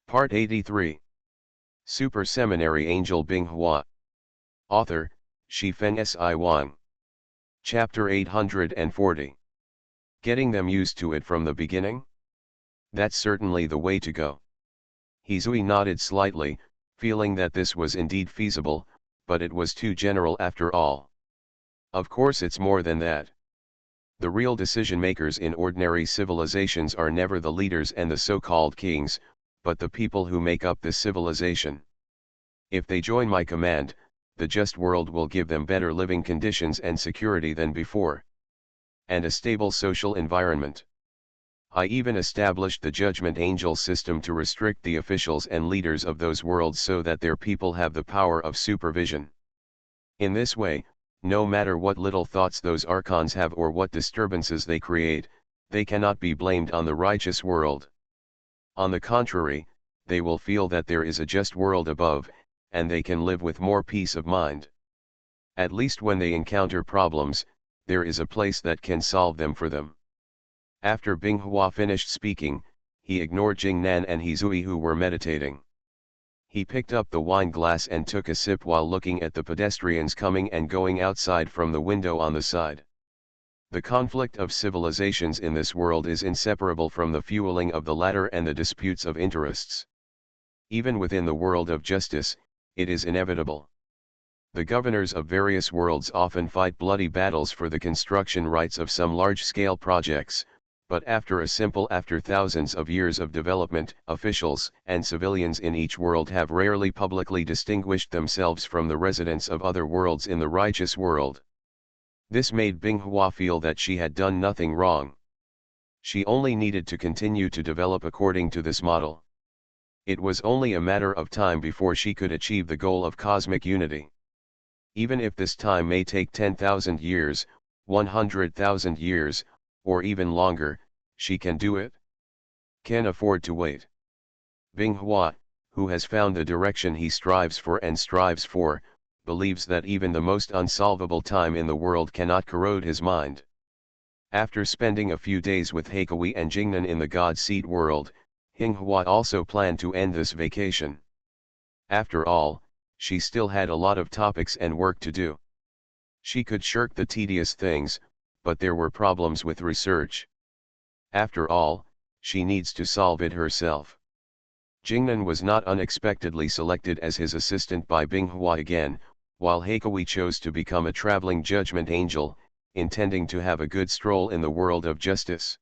Part 83. Super Seminary Angel Binghua. Author, Shifeng Si Wang. Chapter 840. Getting them used to it from the beginning? That's certainly the way to go. Hizui nodded slightly, feeling that this was indeed feasible, but it was too general after all. Of course it's more than that. The real decision-makers in ordinary civilizations are never the leaders and the so-called kings, but the people who make up this civilization. If they join my command, the just world will give them better living conditions and security than before. And a stable social environment. I even established the Judgment Angel system to restrict the officials and leaders of those worlds so that their people have the power of supervision. In this way, no matter what little thoughts those archons have or what disturbances they create, they cannot be blamed on the righteous world. On the contrary, they will feel that there is a just world above, and they can live with more peace of mind. At least when they encounter problems, there is a place that can solve them for them. After Binghua finished speaking, he ignored Jingnan and Hizui who were meditating. He picked up the wine glass and took a sip while looking at the pedestrians coming and going outside from the window on the side. The conflict of civilizations in this world is inseparable from the fueling of the latter and the disputes of interests. Even within the world of justice, it is inevitable. The governors of various worlds often fight bloody battles for the construction rights of some large-scale projects, but after thousands of years of development, officials and civilians in each world have rarely publicly distinguished themselves from the residents of other worlds in the righteous world. This made Binghua feel that she had done nothing wrong. She only needed to continue to develop according to this model. It was only a matter of time before she could achieve the goal of cosmic unity. Even if this time may take 10,000 years, 100,000 years, or even longer, she can do it. Can afford to wait. Binghua, who has found the direction he strives for, believes that even the most unsolvable time in the world cannot corrode his mind. After spending a few days with Heikui and Jingnan in the God Seat world, Binghua also planned to end this vacation. After all, she still had a lot of topics and work to do. She could shirk the tedious things, but there were problems with research. After all, she needs to solve it herself. Jingnan was not unexpectedly selected as his assistant by Binghua again, while Heikui chose to become a traveling judgment angel, intending to have a good stroll in the world of justice.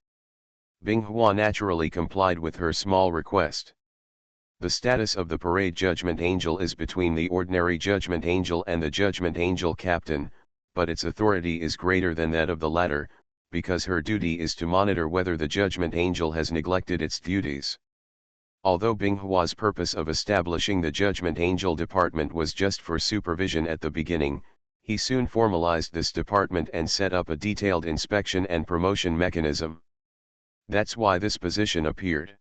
Binghua naturally complied with her small request. The status of the parade judgment angel is between the ordinary judgment angel and the judgment angel captain, but its authority is greater than that of the latter, because her duty is to monitor whether the judgment angel has neglected its duties. Although Binghua's purpose of establishing the judgment angel department was just for supervision at the beginning, he soon formalized this department and set up a detailed inspection and promotion mechanism. That's why this position appeared.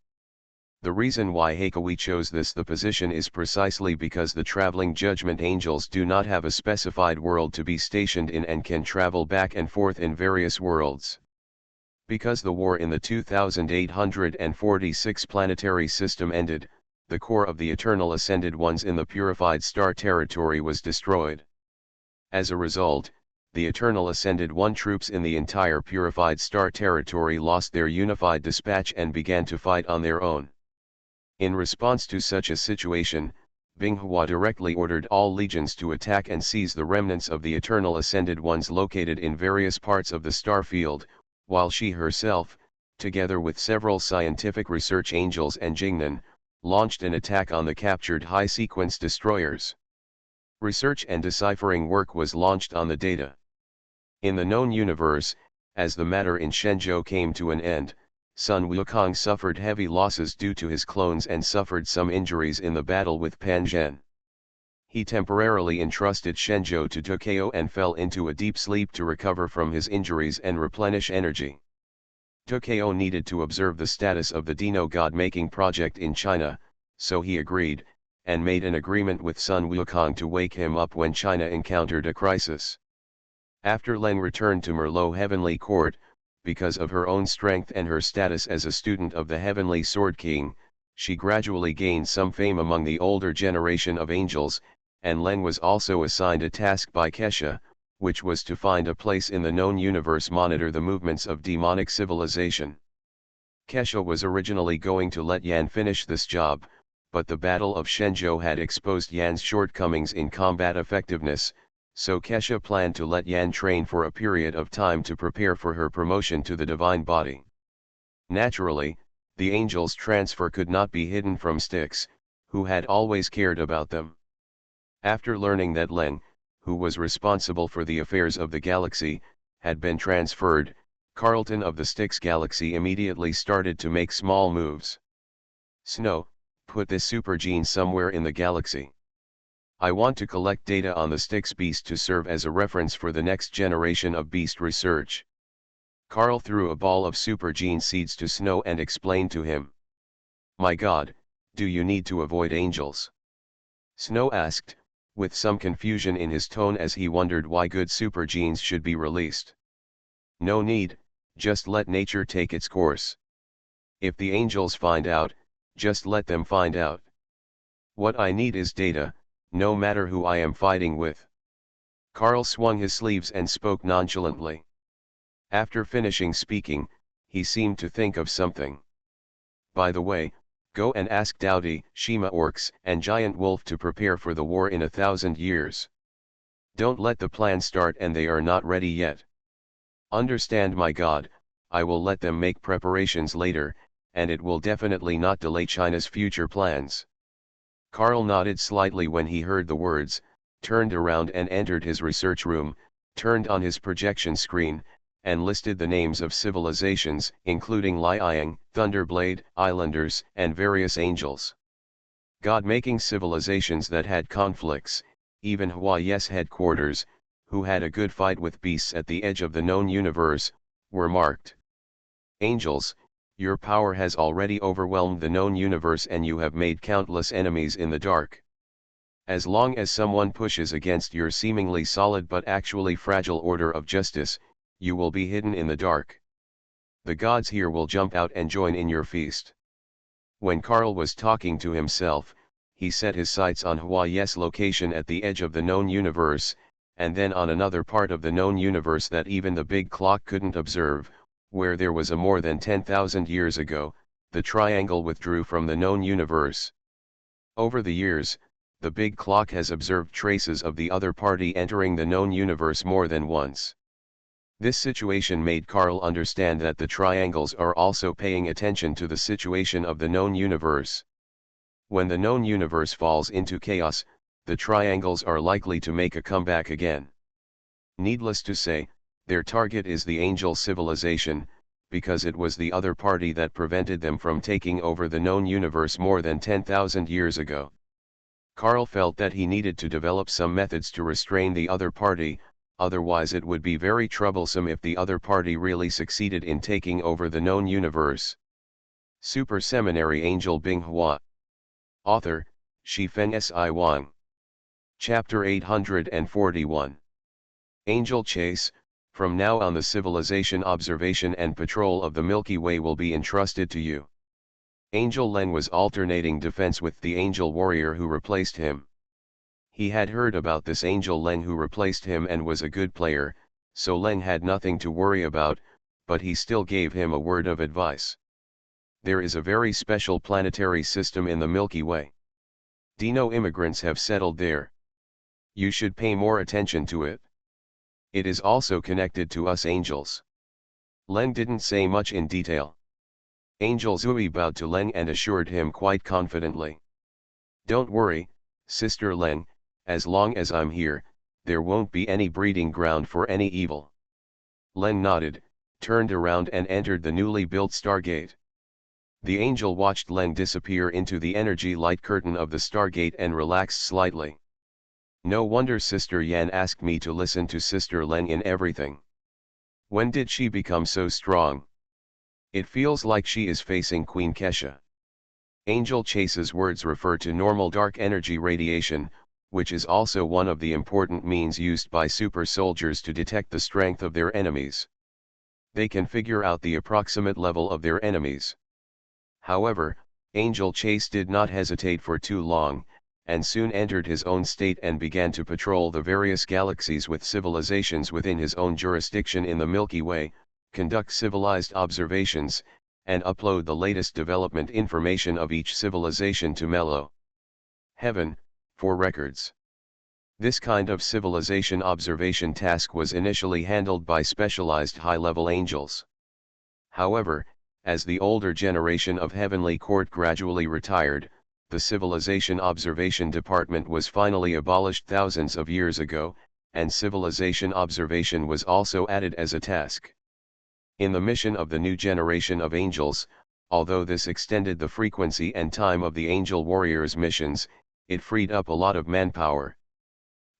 The reason why Heikui chose the position is precisely because the traveling judgment angels do not have a specified world to be stationed in and can travel back and forth in various worlds. Because the war in the 2846 planetary system ended, the core of the Eternal Ascended Ones in the Purified Star territory was destroyed. As a result, the Eternal Ascended One troops in the entire Purified Star territory lost their unified dispatch and began to fight on their own. In response to such a situation, Binghua directly ordered all legions to attack and seize the remnants of the Eternal Ascended Ones located in various parts of the star field, while she herself, together with several scientific research angels and Jingnan, launched an attack on the captured high-sequence destroyers. Research and deciphering work was launched on the data. In the known universe, as the matter in Shenzhou came to an end, Sun Wukong suffered heavy losses due to his clones and suffered some injuries in the battle with Pan Zhen. He temporarily entrusted Shenzhou to Tokyo and fell into a deep sleep to recover from his injuries and replenish energy. Tokyo needed to observe the status of the Dino God-making project in China, so he agreed, and made an agreement with Sun Wukong to wake him up when China encountered a crisis. After Leng returned to Merlot Heavenly Court, because of her own strength and her status as a student of the Heavenly Sword King, She gradually gained some fame among the older generation of angels, and Len was also assigned a task by Kesha, which was to find a place in the known universe monitor the movements of demonic civilization. Kesha was originally going to let Yan finish this job, but the Battle of Shenzhou had exposed Yan's shortcomings in combat effectiveness, so Kesha planned to let Yan train for a period of time to prepare for her promotion to the divine body. Naturally, the angel's transfer could not be hidden from Styx, who had always cared about them. After learning that Len, who was responsible for the affairs of the galaxy, had been transferred, Carlton of the Styx galaxy immediately started to make small moves. Snow, put this super gene somewhere in the galaxy. I want to collect data on the Styx beast to serve as a reference for the next generation of beast research. Carl threw a ball of super gene seeds to Snow and explained to him. My God, do you need to avoid angels? Snow asked, with some confusion in his tone as he wondered why good super genes should be released. No need, just let nature take its course. If the angels find out, just let them find out. What I need is data, no matter who I am fighting with. Carl swung his sleeves and spoke nonchalantly. After finishing speaking, he seemed to think of something. By the way, go and ask Dowdy, Shima Orcs and Giant Wolf to prepare for the war in 1,000 years. Don't let the plan start and they are not ready yet. Understand, my God, I will let them make preparations later, and it will definitely not delay China's future plans. Carl nodded slightly when he heard the words, turned around and entered his research room, turned on his projection screen, and listed the names of civilizations, including Liang, Thunderblade, Islanders, and various angels. God-making civilizations that had conflicts, even Hawaii's headquarters, who had a good fight with beasts at the edge of the known universe, were marked. Angels, your power has already overwhelmed the known universe and you have made countless enemies in the dark. As long as someone pushes against your seemingly solid but actually fragile order of justice, you will be hidden in the dark. The gods here will jump out and join in your feast. When Carl was talking to himself, he set his sights on Hawaii's location at the edge of the known universe, and then on another part of the known universe that even the big clock couldn't observe, where there was a more than 10,000 years ago, the triangle withdrew from the known universe. Over the years, the big clock has observed traces of the other party entering the known universe more than once. This situation made Carl understand that the triangles are also paying attention to the situation of the known universe. When the known universe falls into chaos, the triangles are likely to make a comeback again. Needless to say, their target is the angel civilization, because it was the other party that prevented them from taking over the known universe more than 10,000 years ago. Carl felt that he needed to develop some methods to restrain the other party, otherwise it would be very troublesome if the other party really succeeded in taking over the known universe. Super Seminary Angel Binghua. Author, Shifeng Si Wang. Chapter 841. Angel Chase. From now on the civilization observation and patrol of the Milky Way will be entrusted to you. Angel Len was alternating defense with the angel warrior who replaced him. He had heard about this angel Len who replaced him and was a good player, so Len had nothing to worry about, but he still gave him a word of advice. There is a very special planetary system in the Milky Way. Dino immigrants have settled there. You should pay more attention to it. It is also connected to us angels. Len didn't say much in detail. Angel Zui bowed to Len and assured him quite confidently. Don't worry, Sister Len, as long as I'm here, there won't be any breeding ground for any evil. Len nodded, turned around and entered the newly built Stargate. The angel watched Len disappear into the energy light curtain of the Stargate and relaxed slightly. No wonder Sister Yan asked me to listen to Sister Len in everything. When did she become so strong? It feels like she is facing Queen Kesha. Angel Chase's words refer to normal dark energy radiation, which is also one of the important means used by super soldiers to detect the strength of their enemies. They can figure out the approximate level of their enemies. However, Angel Chase did not hesitate for too long, and soon entered his own state and began to patrol the various galaxies with civilizations within his own jurisdiction in the Milky Way, conduct civilized observations, and upload the latest development information of each civilization to MaleProtagonist for records. This kind of civilization observation task was initially handled by specialized high-level angels. However, as the older generation of Heavenly Court gradually retired, the Civilization Observation Department was finally abolished thousands of years ago, and civilization observation was also added as a task. In the mission of the new generation of angels, although this extended the frequency and time of the angel warriors' missions, it freed up a lot of manpower.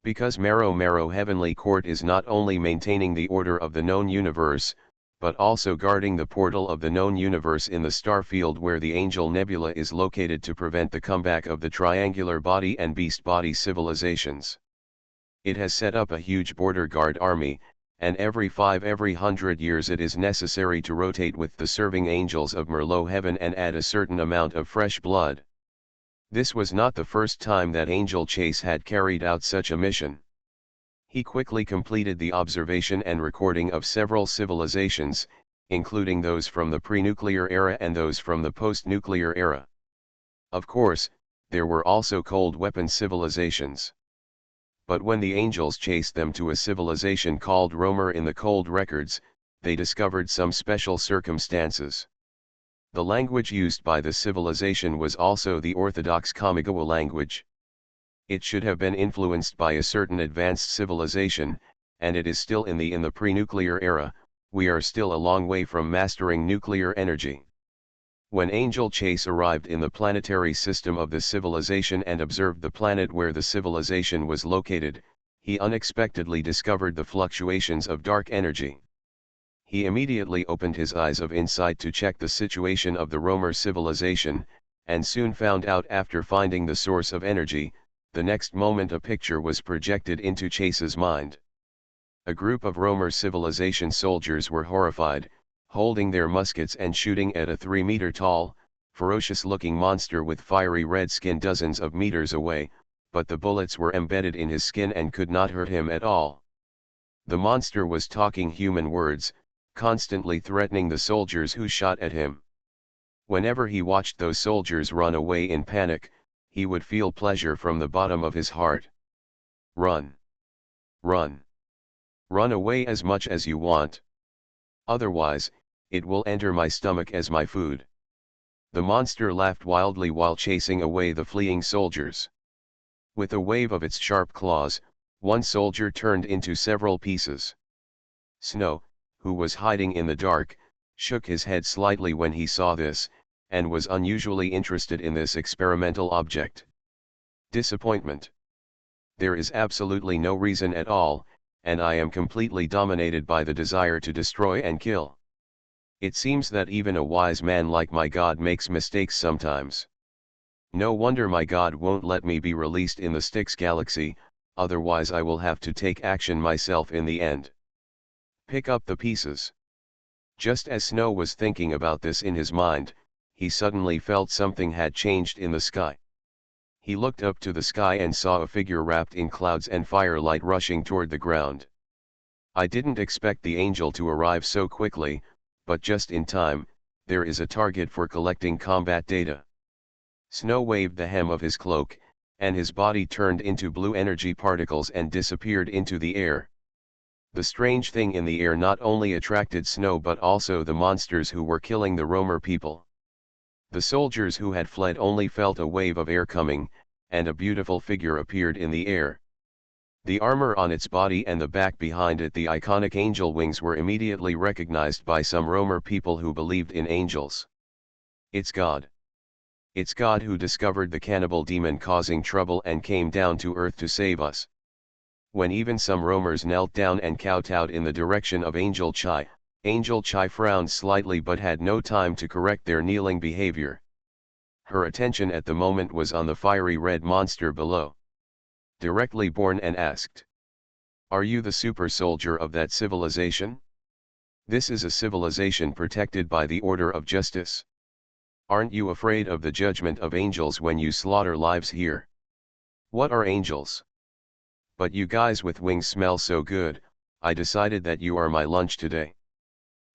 Because Maro Heavenly Court is not only maintaining the order of the known universe, but also guarding the portal of the known universe in the star field where the Angel Nebula is located to prevent the comeback of the triangular body and beast body civilizations. It has set up a huge border guard army, and every 100 years it is necessary to rotate with the serving angels of Merlot Heaven and add a certain amount of fresh blood. This was not the first time that Angel Chase had carried out such a mission. He quickly completed the observation and recording of several civilizations, including those from the pre-nuclear era and those from the post-nuclear era. Of course, there were also cold weapon civilizations. But when the angels chased them to a civilization called Romer in the cold records, they discovered some special circumstances. The language used by the civilization was also the orthodox Kamigawa language. It should have been influenced by a certain advanced civilization, and it is still in the pre-nuclear era. We are still a long way from mastering nuclear energy. When Angel Chase arrived in the planetary system of the civilization and observed the planet where the civilization was located, he unexpectedly discovered the fluctuations of dark energy. He immediately opened his eyes of insight to check the situation of the Romer civilization, and soon found out after finding the source of energy. The next moment a picture was projected into Chase's mind. A group of Romer civilization soldiers were horrified, holding their muskets and shooting at a 3-meter-tall, ferocious-looking monster with fiery red skin dozens of meters away, but the bullets were embedded in his skin and could not hurt him at all. The monster was talking human words, constantly threatening the soldiers who shot at him. Whenever he watched those soldiers run away in panic, he would feel pleasure from the bottom of his heart. Run. Run. Run away as much as you want. Otherwise, it will enter my stomach as my food. The monster laughed wildly while chasing away the fleeing soldiers. With a wave of its sharp claws, one soldier turned into several pieces. Snow, who was hiding in the dark, shook his head slightly when he saw this, and was unusually interested in this experimental object. Disappointment. There is absolutely no reason at all, and I am completely dominated by the desire to destroy and kill. It seems that even a wise man like my God makes mistakes sometimes. No wonder my God won't let me be released in the Styx galaxy, otherwise I will have to take action myself in the end. Pick up the pieces. Just as Snow was thinking about this in his mind, he suddenly felt something had changed in the sky. He looked up to the sky and saw a figure wrapped in clouds and firelight rushing toward the ground. I didn't expect the angel to arrive so quickly, but just in time. There is a target for collecting combat data. Snow waved the hem of his cloak, and his body turned into blue energy particles and disappeared into the air. The strange thing in the air not only attracted Snow but also the monsters who were killing the Romer people. The soldiers who had fled only felt a wave of air coming, and a beautiful figure appeared in the air. The armor on its body and the back behind it, the iconic angel wings, were immediately recognized by some Romer people who believed in angels. It's God. It's God who discovered the cannibal demon causing trouble and came down to earth to save us. When even some Romers knelt down and kowtowed in the direction of Angel Chai frowned slightly but had no time to correct their kneeling behavior. Her attention at the moment was on the fiery red monster below. Directly born, and asked, "Are you the super soldier of that civilization? This is a civilization protected by the order of justice." Aren't you afraid of the judgment of angels when you slaughter lives here? What are angels? But you guys with wings smell so good, I decided that you are my lunch today.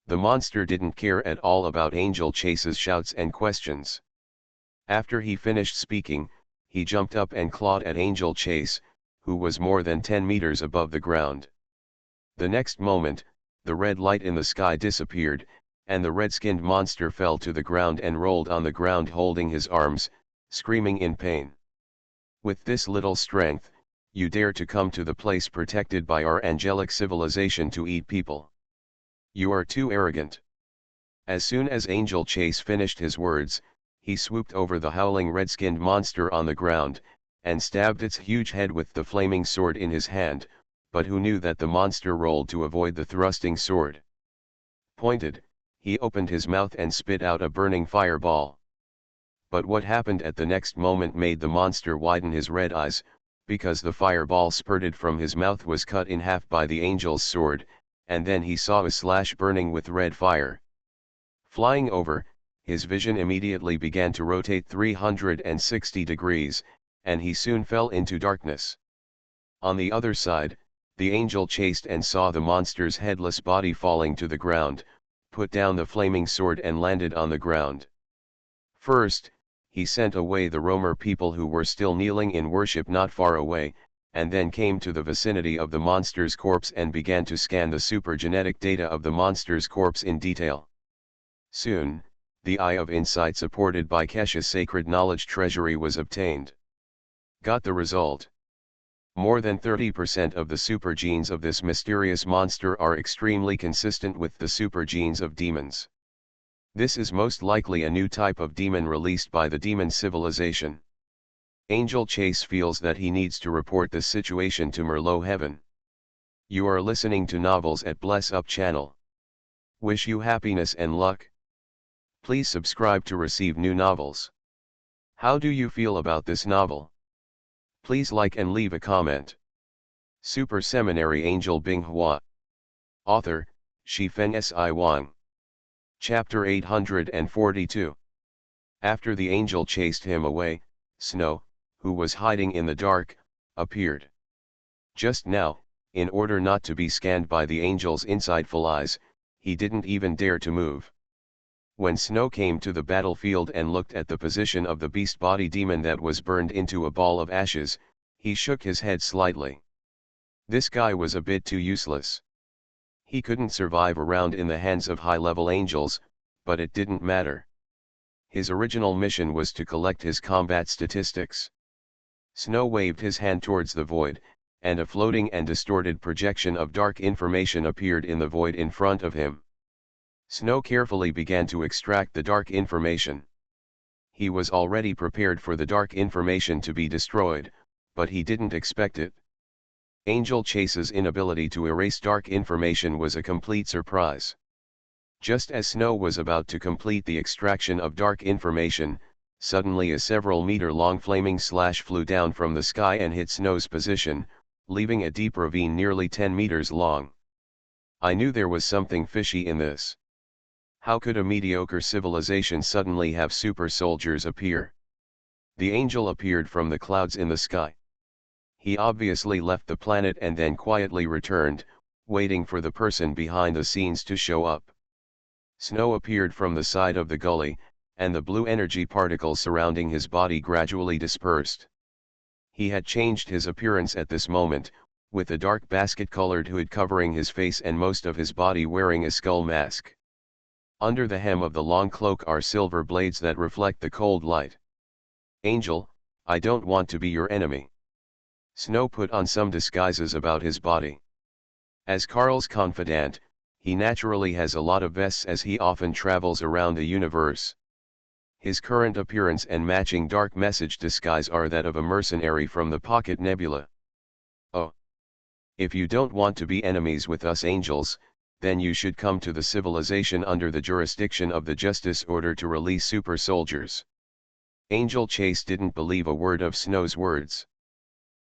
The monster didn't care at all about Angel Chase's shouts and questions. After he finished speaking, he jumped up and clawed at Angel Chase, who was more than 10 meters above the ground. The next moment, the red light in the sky disappeared, and the red-skinned monster fell to the ground and rolled on the ground holding his arms, screaming in pain. With this little strength, you dare to come to the place protected by our angelic civilization to eat people. You are too arrogant. As soon as Angel Chase finished his words, he swooped over the howling red-skinned monster on the ground, and stabbed its huge head with the flaming sword in his hand, but who knew that the monster rolled to avoid the thrusting sword. Pointed, he opened his mouth and spit out a burning fireball. But what happened at the next moment made the monster widen his red eyes, because the fireball spurted from his mouth was cut in half by the angel's sword, and then he saw a slash burning with red fire. Flying over, his vision immediately began to rotate 360 degrees, and he soon fell into darkness. On the other side, the angel chased and saw the monster's headless body falling to the ground, put down the flaming sword and landed on the ground. First, he sent away the roamer people who were still kneeling in worship not far away, and then came to the vicinity of the monster's corpse and began to scan the supergenetic data of the monster's corpse in detail. Soon, the Eye of Insight supported by Kesha's sacred knowledge treasury was obtained. Got the result. More than 30% of the supergenes of this mysterious monster are extremely consistent with the supergenes of demons. This is most likely a new type of demon released by the demon civilization. Angel Chase feels that he needs to report this situation to Merlot Heaven. You are listening to Novels at Bless Up channel. Wish you happiness and luck. Please subscribe to receive new novels. How do you feel about this novel? Please like and leave a comment. Super Seminary Angel Binghua. Author, Shifeng Si Wang. Chapter 842. After the angel chased him away, Snow, who was hiding in the dark, appeared. Just now, in order not to be scanned by the angel's insightful eyes, he didn't even dare to move. When Snow came to the battlefield and looked at the position of the beast body demon that was burned into a ball of ashes, he shook his head slightly. This guy was a bit too useless. He couldn't survive around in the hands of high-level angels, but it didn't matter. His original mission was to collect his combat statistics. Snow waved his hand towards the void, and a floating and distorted projection of dark information appeared in the void in front of him. Snow carefully began to extract the dark information. He was already prepared for the dark information to be destroyed, but he didn't expect it. Angel Chase's inability to erase dark information was a complete surprise. Just as Snow was about to complete the extraction of dark information, suddenly a several-meter-long flaming slash flew down from the sky and hit Snow's position, leaving a deep ravine nearly 10 meters long. I knew there was something fishy in this. How could a mediocre civilization suddenly have super soldiers appear? The angel appeared from the clouds in the sky. He obviously left the planet and then quietly returned, waiting for the person behind the scenes to show up. Snow appeared from the side of the gully, and the blue energy particles surrounding his body gradually dispersed. He had changed his appearance at this moment, with a dark basket-colored hood covering his face and most of his body wearing a skull mask. Under the hem of the long cloak are silver blades that reflect the cold light. Angel, I don't want to be your enemy. Snow put on some disguises about his body. As Carl's confidant, he naturally has a lot of vests as he often travels around the universe. His current appearance and matching dark message disguise are that of a mercenary from the Pocket Nebula. Oh. If you don't want to be enemies with us angels, then you should come to the civilization under the jurisdiction of the Justice Order to release super soldiers. Angel Chase didn't believe a word of Snow's words.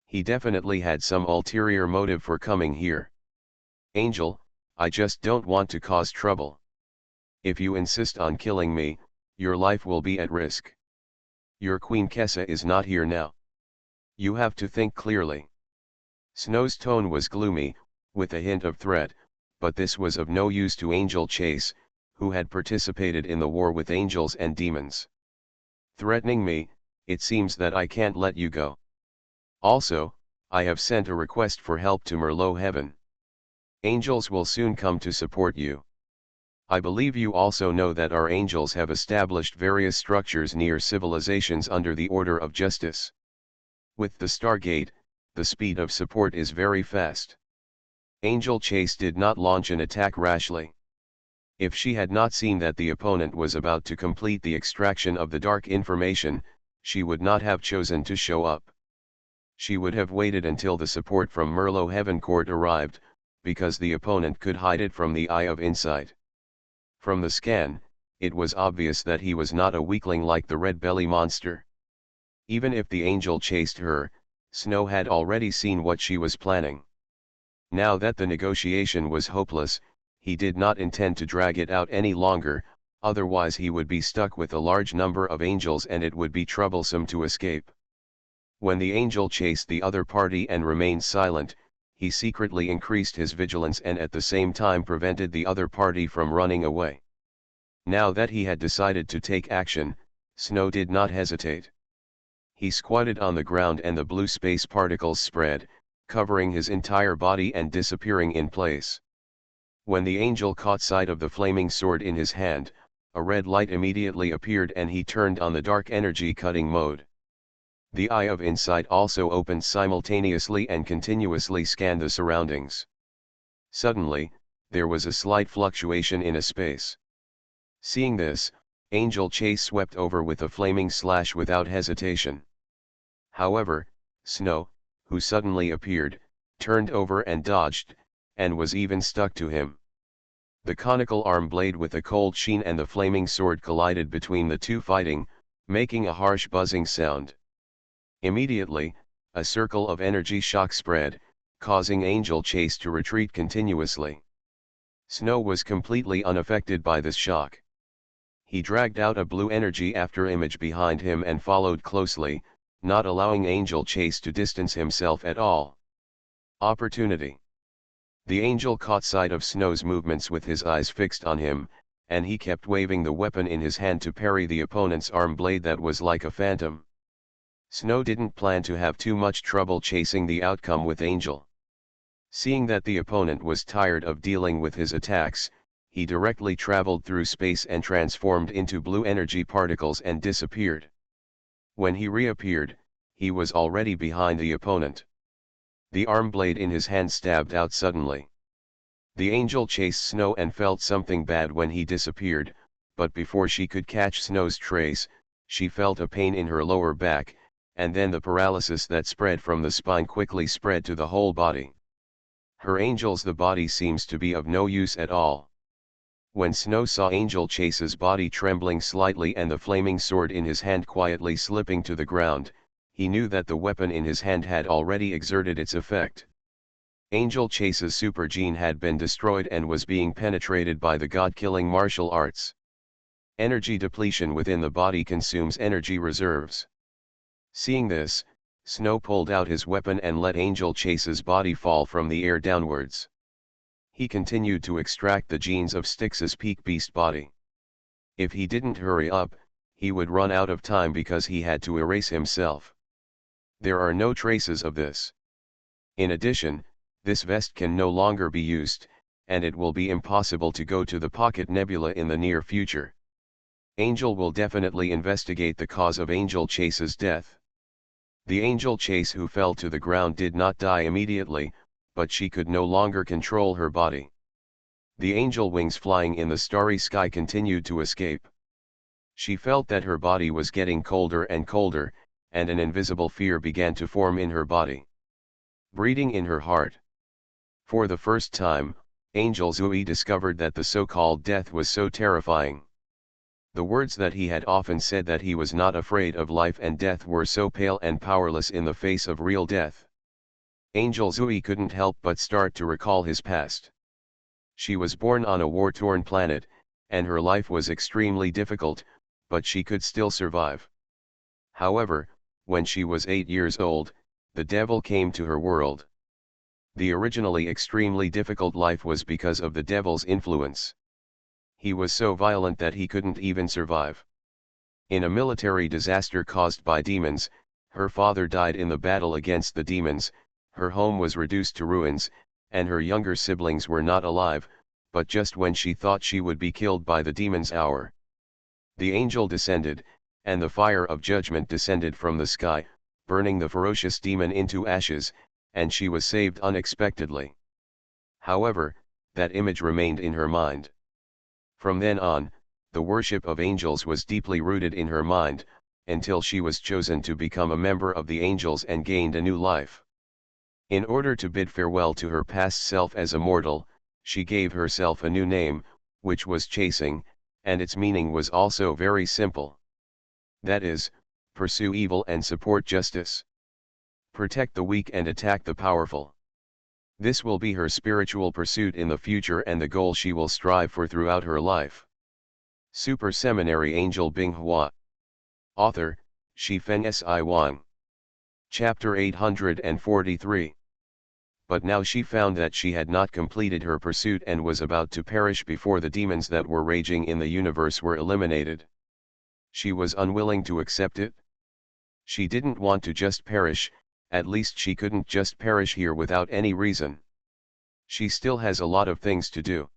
He definitely had some ulterior motive for coming here. Angel, I just don't want to cause trouble. If you insist on killing me, Your life will be at risk. Your Queen Kessa is not here now. You have to think clearly. Snow's tone was gloomy, with a hint of threat, but this was of no use to Angel Chase, who had participated in the war with angels and demons. Threatening me, it seems that I can't let you go. Also, I have sent a request for help to Merlot Heaven. Angels will soon come to support you. I believe you also know that our angels have established various structures near civilizations under the order of justice. With the Stargate, the speed of support is very fast. Angel Chase did not launch an attack rashly. If she had not seen that the opponent was about to complete the extraction of the dark information, she would not have chosen to show up. She would have waited until the support from Merlot Heaven Court arrived, because the opponent could hide it from the eye of insight. From the scan, it was obvious that he was not a weakling like the Red Belly monster. Even if the angel chased her, Snow had already seen what she was planning. Now that the negotiation was hopeless, he did not intend to drag it out any longer, otherwise he would be stuck with a large number of angels and it would be troublesome to escape. When the angel chased the other party and remained silent, he secretly increased his vigilance and at the same time prevented the other party from running away. Now that he had decided to take action, Snow did not hesitate. He squatted on the ground and the blue space particles spread, covering his entire body and disappearing in place. When the angel caught sight of the flaming sword in his hand, a red light immediately appeared and he turned on the dark energy cutting mode. The eye of insight also opened simultaneously and continuously scanned the surroundings. Suddenly, there was a slight fluctuation in a space. Seeing this, Angel Chase swept over with a flaming slash without hesitation. However, Snow, who suddenly appeared, turned over and dodged, and was even stuck to him. The conical arm blade with a cold sheen and the flaming sword collided between the two, fighting, making a harsh buzzing sound. Immediately, a circle of energy shock spread, causing Angel Chase to retreat continuously. Snow was completely unaffected by this shock. He dragged out a blue energy after image behind him and followed closely, not allowing Angel Chase to distance himself at all. Opportunity. The angel caught sight of Snow's movements with his eyes fixed on him, and he kept waving the weapon in his hand to parry the opponent's arm blade that was like a phantom. Snow didn't plan to have too much trouble chasing the outcome with Angel. Seeing that the opponent was tired of dealing with his attacks, he directly traveled through space and transformed into blue energy particles and disappeared. When he reappeared, he was already behind the opponent. The arm blade in his hand stabbed out suddenly. The angel chased Snow and felt something bad when he disappeared, but before she could catch Snow's trace, she felt a pain in her lower back, and then the paralysis that spread from the spine quickly spread to the whole body. Her Angel's the body seems to be of no use at all. When Snow saw Angel Chase's body trembling slightly and the flaming sword in his hand quietly slipping to the ground, he knew that the weapon in his hand had already exerted its effect. Angel Chase's super gene had been destroyed and was being penetrated by the god-killing martial arts. Energy depletion within the body consumes energy reserves. Seeing this, Snow pulled out his weapon and let Angel Chase's body fall from the air downwards. He continued to extract the genes of Styx's peak beast body. If he didn't hurry up, he would run out of time because he had to erase himself. There are no traces of this. In addition, this vest can no longer be used, and it will be impossible to go to the Pocket Nebula in the near future. Angel will definitely investigate the cause of Angel Chase's death. The Angel Chase who fell to the ground did not die immediately, but she could no longer control her body. The angel wings flying in the starry sky continued to escape. She felt that her body was getting colder and colder, and an invisible fear began to form in her body. Breeding in her heart. For the first time, Angel Zui discovered that the so-called death was so terrifying. The words that he had often said that he was not afraid of life and death were so pale and powerless in the face of real death. Angel Zui couldn't help but start to recall his past. She was born on a war-torn planet, and her life was extremely difficult, but she could still survive. However, when she was 8 years old, the devil came to her world. The originally extremely difficult life was because of the devil's influence. He was so violent that he couldn't even survive. In a military disaster caused by demons, her father died in the battle against the demons, her home was reduced to ruins, and her younger siblings were not alive, but just when she thought she would be killed by the demon's hour, the angel descended, and the fire of judgment descended from the sky, burning the ferocious demon into ashes, and she was saved unexpectedly. However, that image remained in her mind. From then on, the worship of angels was deeply rooted in her mind, until she was chosen to become a member of the angels and gained a new life. In order to bid farewell to her past self as a mortal, she gave herself a new name, which was Chasing, and its meaning was also very simple. That is, pursue evil and support justice. Protect the weak and attack the powerful. This will be her spiritual pursuit in the future and the goal she will strive for throughout her life. Super Seminary Angel Binghua. Author, Shifeng Si Wang. Chapter 843. But now she found that she had not completed her pursuit and was about to perish before the demons that were raging in the universe were eliminated. She was unwilling to accept it. She didn't want to just perish, at least she couldn't just perish here without any reason. She still has a lot of things to do.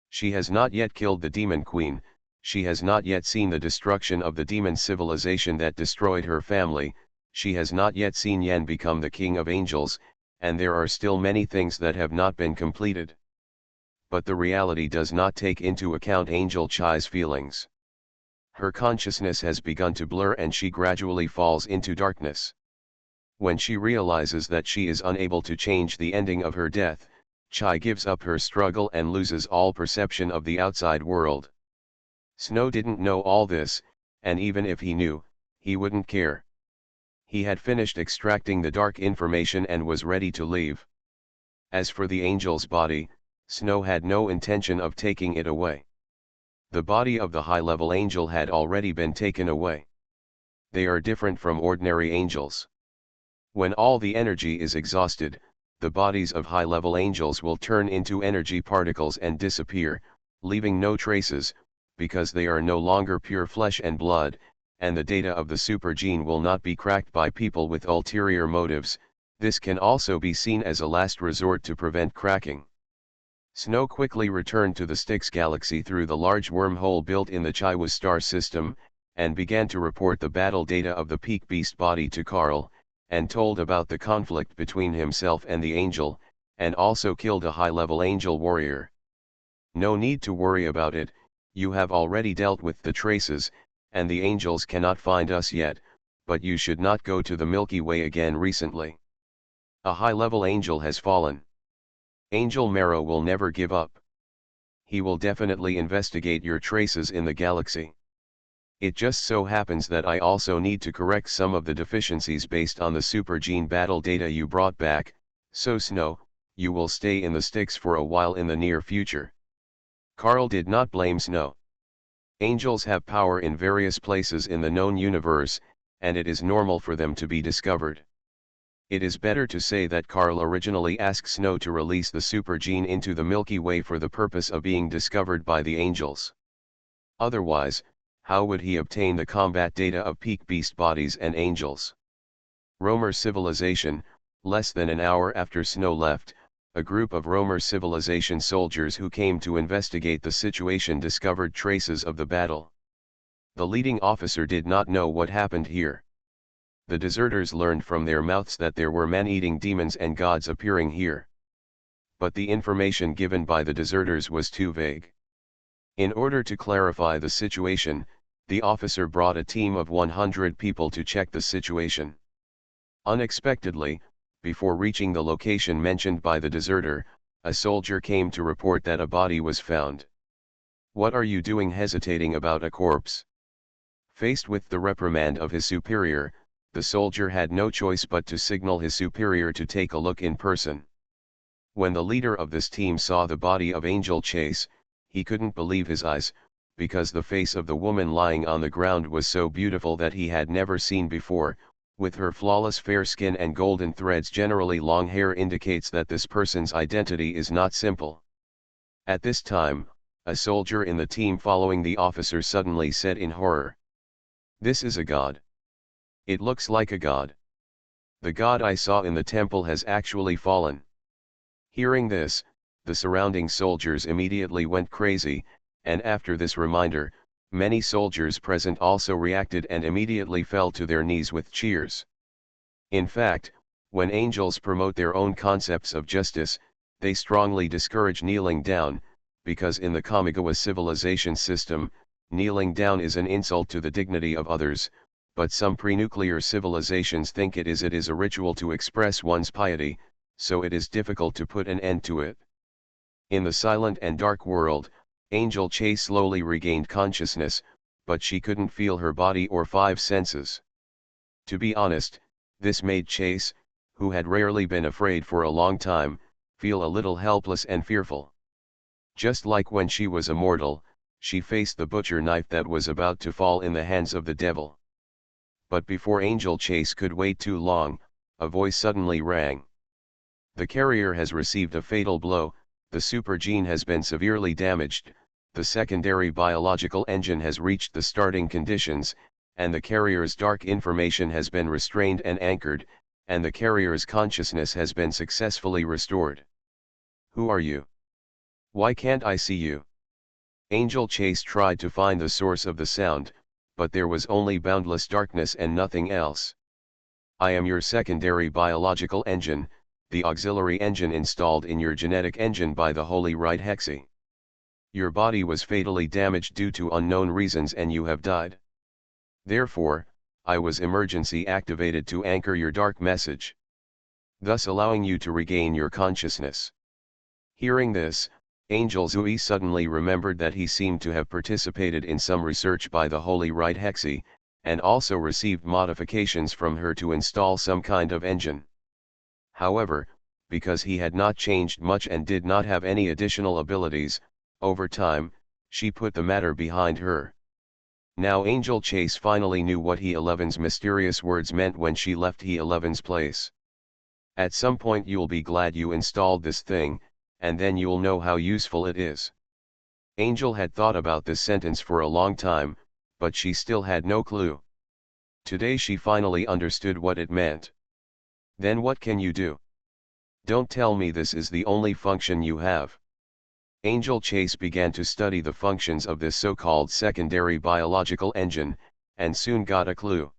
She has not yet killed the demon queen, she has not yet seen the destruction of the demon civilization that destroyed her family, she has not yet seen Yan become the king of angels, and there are still many things that have not been completed. But the reality does not take into account Angel Chai's feelings. Her consciousness has begun to blur and she gradually falls into darkness. When she realizes that she is unable to change the ending of her death, Chai gives up her struggle and loses all perception of the outside world. Snow didn't know all this, and even if he knew, he wouldn't care. He had finished extracting the dark information and was ready to leave. As for the angel's body, Snow had no intention of taking it away. The body of the high-level angel had already been taken away. They are different from ordinary angels. When all the energy is exhausted, the bodies of high-level angels will turn into energy particles and disappear, leaving no traces, because they are no longer pure flesh and blood, and the data of the super gene will not be cracked by people with ulterior motives. This can also be seen as a last resort to prevent cracking. Snow quickly returned to the Styx galaxy through the large wormhole built in the Chiwa star system, and began to report the battle data of the peak beast body to Carl, and told about the conflict between himself and the angel, and also killed a high-level angel warrior. No need to worry about it, you have already dealt with the traces, and the angels cannot find us yet, but you should not go to the Milky Way again recently. A high-level angel has fallen. Angel Marrow will never give up. He will definitely investigate your traces in the galaxy. It just so happens that I also need to correct some of the deficiencies based on the super gene battle data you brought back, so Snow, you will stay in the Styx for a while in the near future. Carl did not blame Snow. Angels have power in various places in the known universe, and it is normal for them to be discovered. It is better to say that Carl originally asked Snow to release the super gene into the Milky Way for the purpose of being discovered by the angels. Otherwise, how would he obtain the combat data of peak beast bodies and angels? Romer civilization. Less than an hour after Snow left, a group of Romer civilization soldiers who came to investigate the situation discovered traces of the battle. The leading officer did not know what happened here. The deserters learned from their mouths that there were man-eating demons and gods appearing here. But the information given by the deserters was too vague. In order to clarify the situation, the officer brought a team of 100 people to check the situation. Unexpectedly, before reaching the location mentioned by the deserter, a soldier came to report that a body was found. "What are you doing hesitating about a corpse?" Faced with the reprimand of his superior, the soldier had no choice but to signal his superior to take a look in person. When the leader of this team saw the body of Angel Chase, he couldn't believe his eyes, because the face of the woman lying on the ground was so beautiful that he had never seen before. With her flawless fair skin and golden threads, generally long hair, indicates that this person's identity is not simple. At this time, a soldier in the team following the officer suddenly said in horror, "This is a god. It looks like a god. The god I saw in the temple has actually fallen." Hearing this, the surrounding soldiers immediately went crazy, and after this reminder, many soldiers present also reacted and immediately fell to their knees with cheers. In fact, when angels promote their own concepts of justice, they strongly discourage kneeling down, because in the Kamigawa civilization system, kneeling down is an insult to the dignity of others, but some pre-nuclear civilizations think it is a ritual to express one's piety, so it is difficult to put an end to it. In the silent and dark world, Angel Chase slowly regained consciousness, but she couldn't feel her body or five senses. To be honest, this made Chase, who had rarely been afraid for a long time, feel a little helpless and fearful. Just like when she was a mortal, she faced the butcher knife that was about to fall in the hands of the devil. But before Angel Chase could wait too long, a voice suddenly rang. "The carrier has received a fatal blow, the super gene has been severely damaged, the secondary biological engine has reached the starting conditions, and the carrier's dark information has been restrained and anchored, and the carrier's consciousness has been successfully restored. Who are you? Why can't I see you?" Angel Chase tried to find the source of the sound, but there was only boundless darkness and nothing else. "I am your secondary biological engine, the auxiliary engine installed in your genetic engine by the Holy Right Hexi. Your body was fatally damaged due to unknown reasons and you have died. Therefore, I was emergency activated to anchor your dark message, thus allowing you to regain your consciousness." Hearing this, Angel Zui suddenly remembered that he seemed to have participated in some research by the Holy Right Hexi, and also received modifications from her to install some kind of engine. However, because he had not changed much and did not have any additional abilities, over time, she put the matter behind her. Now Angel Chase finally knew what He-11's mysterious words meant when she left He-11's place. "At some point you'll be glad you installed this thing, and then you'll know how useful it is." Angel had thought about this sentence for a long time, but she still had no clue. Today she finally understood what it meant. "Then what can you do? Don't tell me this is the only function you have." Angel Chase began to study the functions of this so-called secondary biological engine, and soon got a clue.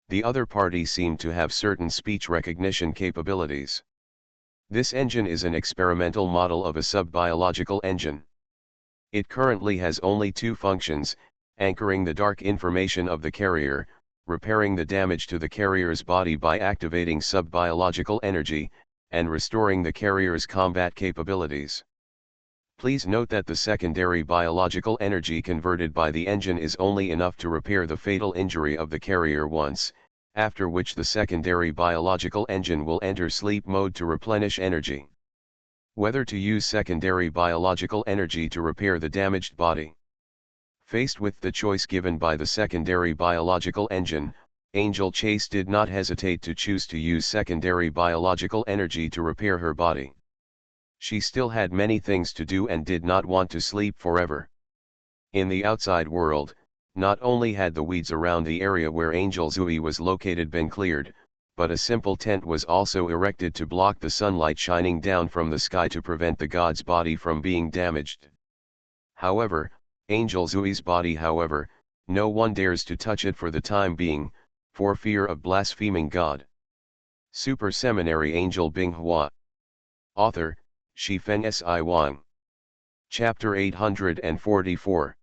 The other party seemed to have certain speech recognition capabilities. This engine is an experimental model of a sub-biological engine. It currently has only two functions: anchoring the dark information of the carrier, repairing the damage to the carrier's body by activating sub-biological energy, and restoring the carrier's combat capabilities. Please note that the secondary biological energy converted by the engine is only enough to repair the fatal injury of the carrier once, after which the secondary biological engine will enter sleep mode to replenish energy. Whether to use secondary biological energy to repair the damaged body. Faced with the choice given by the secondary biological engine, Angel Chase did not hesitate to choose to use secondary biological energy to repair her body. She still had many things to do and did not want to sleep forever. In the outside world, not only had the weeds around the area where Angel Zui was located been cleared, but a simple tent was also erected to block the sunlight shining down from the sky to prevent the god's body from being damaged. However, Angel Zui's body, no one dares to touch it for the time being, for fear of blaspheming God. Super Seminary Angel Binghua. Author, Shifeng Si Wang. Chapter 844.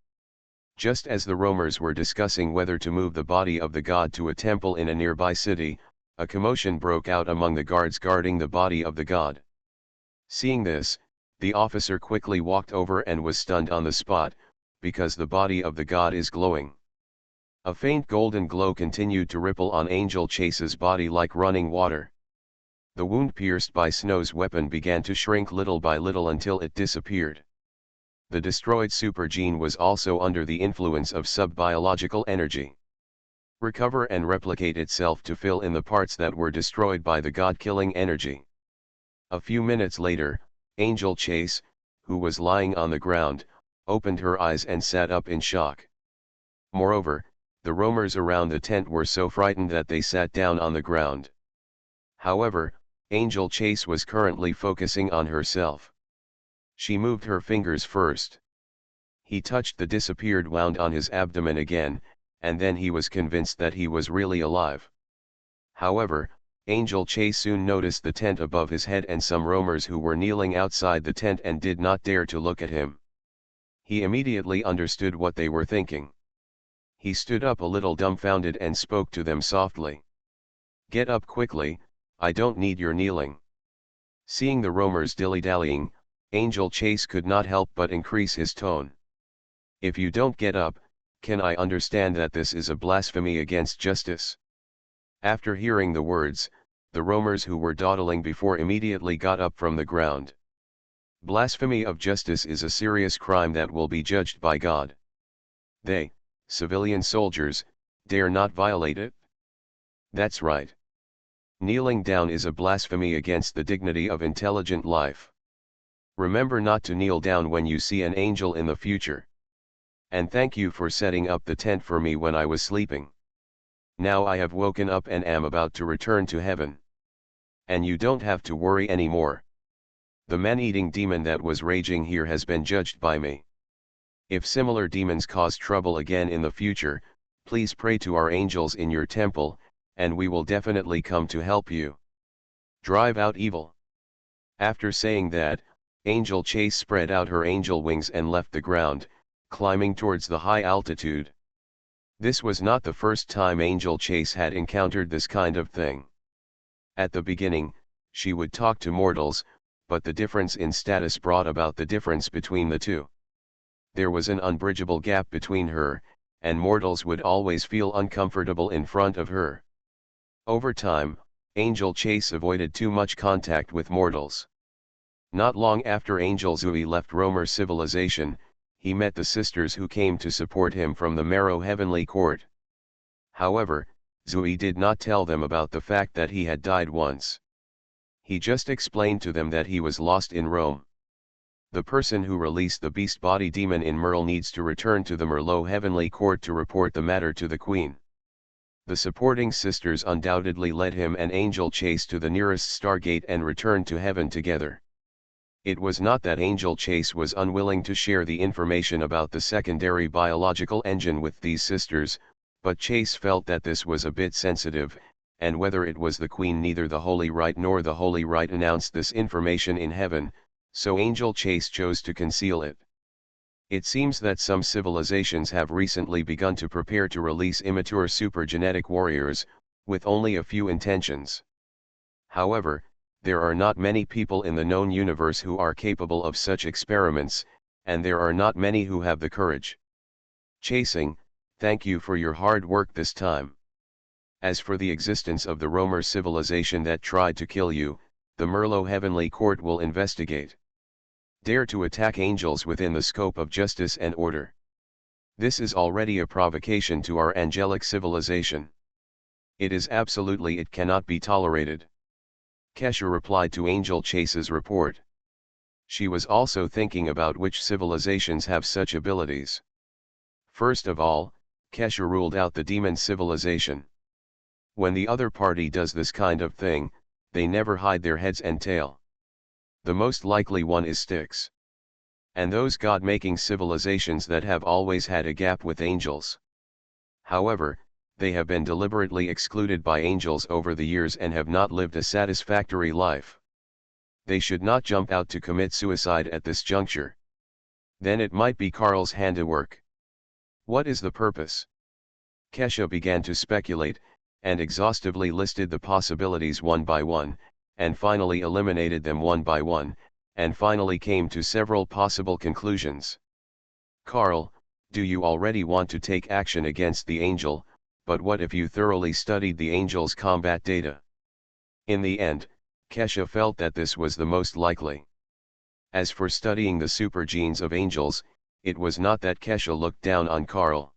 Just as the roamers were discussing whether to move the body of the god to a temple in a nearby city, a commotion broke out among the guards guarding the body of the god. Seeing this, the officer quickly walked over and was stunned on the spot, because the body of the god is glowing. A faint golden glow continued to ripple on Angel Chase's body like running water. The wound pierced by Snow's weapon began to shrink little by little until it disappeared. The destroyed supergene was also under the influence of sub-biological energy. Recover and replicate itself to fill in the parts that were destroyed by the God-killing energy. A few minutes later, Angel Chase, who was lying on the ground, opened her eyes and sat up in shock. Moreover, the roamers around the tent were so frightened that they sat down on the ground. However, Angel Chase was currently focusing on herself. She moved her fingers first. He touched the disappeared wound on his abdomen again, and then he was convinced that he was really alive. However, Angel Chase soon noticed the tent above his head and some roamers who were kneeling outside the tent and did not dare to look at him. He immediately understood what they were thinking. He stood up a little dumbfounded and spoke to them softly. "Get up quickly, I don't need your kneeling." Seeing the roamers dilly-dallying, Angel Chase could not help but increase his tone. "If you don't get up, can I understand that this is a blasphemy against justice?" After hearing the words, the roamers who were dawdling before immediately got up from the ground. Blasphemy of justice is a serious crime that will be judged by God. They, civilian soldiers, dare not violate it? That's right. Kneeling down is a blasphemy against the dignity of intelligent life. Remember not to kneel down when you see an angel in the future. And thank you for setting up the tent for me when I was sleeping. Now I have woken up and am about to return to heaven. And you don't have to worry anymore. The man-eating demon that was raging here has been judged by me. If similar demons cause trouble again in the future, please pray to our angels in your temple, and we will definitely come to help you. Drive out evil." After saying that, Angel Chase spread out her angel wings and left the ground, climbing towards the high altitude. This was not the first time Angel Chase had encountered this kind of thing. At the beginning, she would talk to mortals, but the difference in status brought about the difference between the two. There was an unbridgeable gap between her, and mortals would always feel uncomfortable in front of her. Over time, Angel Chase avoided too much contact with mortals. Not long after Angel Zui left Romer civilization, he met the sisters who came to support him from the Marrow Heavenly Court. However, Zui did not tell them about the fact that he had died once. He just explained to them that he was lost in Rome. The person who released the beast body demon in Merle needs to return to the Merlot Heavenly Court to report the matter to the Queen. The supporting sisters undoubtedly led him and Angel Chase to the nearest stargate and returned to heaven together. It was not that Angel Chase was unwilling to share the information about the secondary biological engine with these sisters, but Chase felt that this was a bit sensitive, and whether it was the Queen, neither the Holy Right nor the Holy Right announced this information in heaven, so Angel Chase chose to conceal it. It seems that some civilizations have recently begun to prepare to release immature supergenetic warriors, with only a few intentions. However, there are not many people in the known universe who are capable of such experiments, and there are not many who have the courage. Chasing, thank you for your hard work this time. As for the existence of the Romer civilization that tried to kill you, the Merlot Heavenly Court will investigate. Dare to attack angels within the scope of justice and order. This is already a provocation to our angelic civilization. It cannot be tolerated. Kesha replied to Angel Chase's report. She was also thinking about which civilizations have such abilities. First of all, Kesha ruled out the demon civilization. When the other party does this kind of thing, they never hide their heads and tail. The most likely one is Styx. And those God-making civilizations that have always had a gap with angels. However, they have been deliberately excluded by angels over the years and have not lived a satisfactory life. They should not jump out to commit suicide at this juncture. Then it might be Carl's handiwork. What is the purpose? Kesha began to speculate, and exhaustively listed the possibilities one by one, and finally eliminated them one by one, and finally came to several possible conclusions. Carl, do you already want to take action against the angel, but what if you thoroughly studied the angel's combat data? In the end, Kesha felt that this was the most likely. As for studying the super genes of angels, it was not that Kesha looked down on Karl.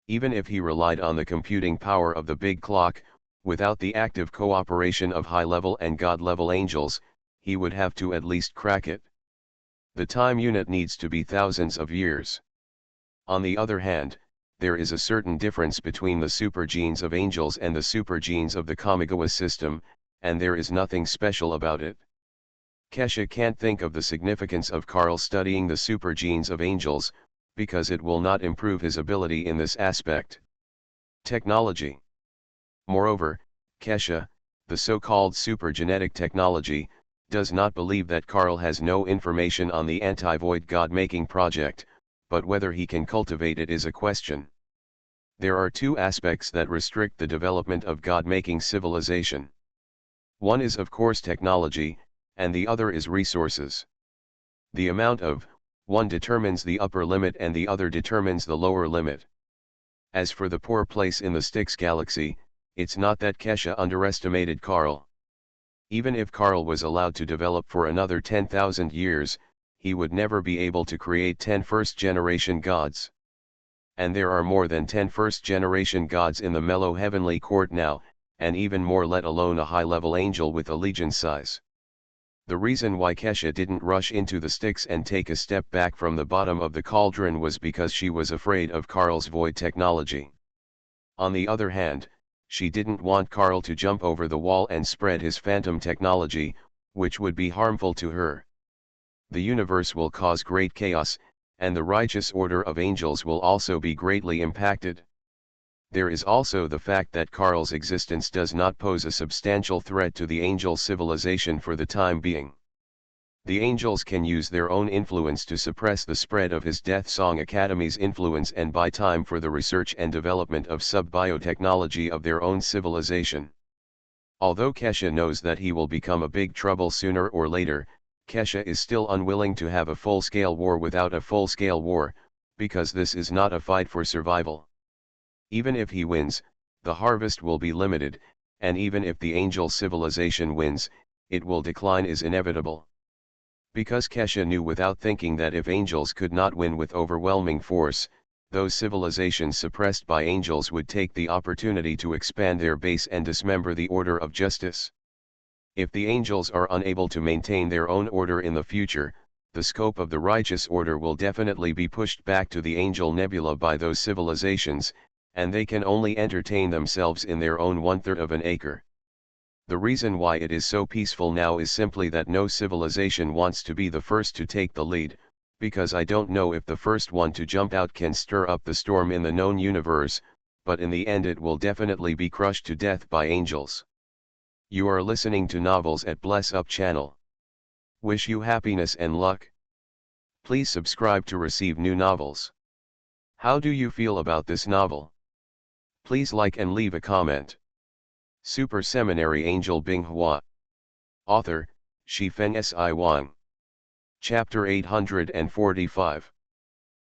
Even if he relied on the computing power of the big clock, without the active cooperation of high-level and God-level angels, he would have to at least crack it. The time unit needs to be thousands of years. On the other hand, there is a certain difference between the super genes of angels and the super genes of the Kamigawa system, and there is nothing special about it. Kesha can't think of the significance of Karl studying the super genes of angels, because it will not improve his ability in this aspect. Technology. Moreover, Kesha, the so-called super-genetic technology, does not believe that Karl has no information on the anti-void God-making project, but whether he can cultivate it is a question. There are two aspects that restrict the development of God-making civilization. One is of course technology, and the other is resources. The amount of one determines the upper limit and the other determines the lower limit. As for the poor place in the Styx galaxy, it's not that Kesha underestimated Karl. Even if Karl was allowed to develop for another 10,000 years, he would never be able to create 10 first-generation gods. And there are more than 10 first-generation gods in the mellow heavenly court now, and even more, let alone a high-level angel with a legion size. The reason why Kesha didn't rush into the Styx and take a step back from the bottom of the cauldron was because she was afraid of Karl's void technology. On the other hand, she didn't want Karl to jump over the wall and spread his phantom technology, which would be harmful to her. The universe will cause great chaos, and the righteous order of angels will also be greatly impacted. There is also the fact that Karl's existence does not pose a substantial threat to the angel civilization for the time being. The angels can use their own influence to suppress the spread of his Death Song Academy's influence and buy time for the research and development of sub-biotechnology of their own civilization. Although Kesha knows that he will become a big trouble sooner or later, Kesha is still unwilling to have a full-scale war without a full-scale war, because this is not a fight for survival. Even if he wins, the harvest will be limited, and even if the angel civilization wins, it will decline is inevitable. Because Kesha knew without thinking that if angels could not win with overwhelming force, those civilizations suppressed by angels would take the opportunity to expand their base and dismember the order of justice. If the angels are unable to maintain their own order in the future, the scope of the righteous order will definitely be pushed back to the angel nebula by those civilizations, and they can only entertain themselves in their own 1/3 of an acre. The reason why it is so peaceful now is simply that no civilization wants to be the first to take the lead, because I don't know if the first one to jump out can stir up the storm in the known universe, but in the end it will definitely be crushed to death by angels. You are listening to Novels at Bless Up channel. Wish you happiness and luck. Please subscribe to receive new novels. How do you feel about this novel? Please like and leave a comment. Super Seminary Angel Binghua. Author, Shifen Si Wang. Chapter 845.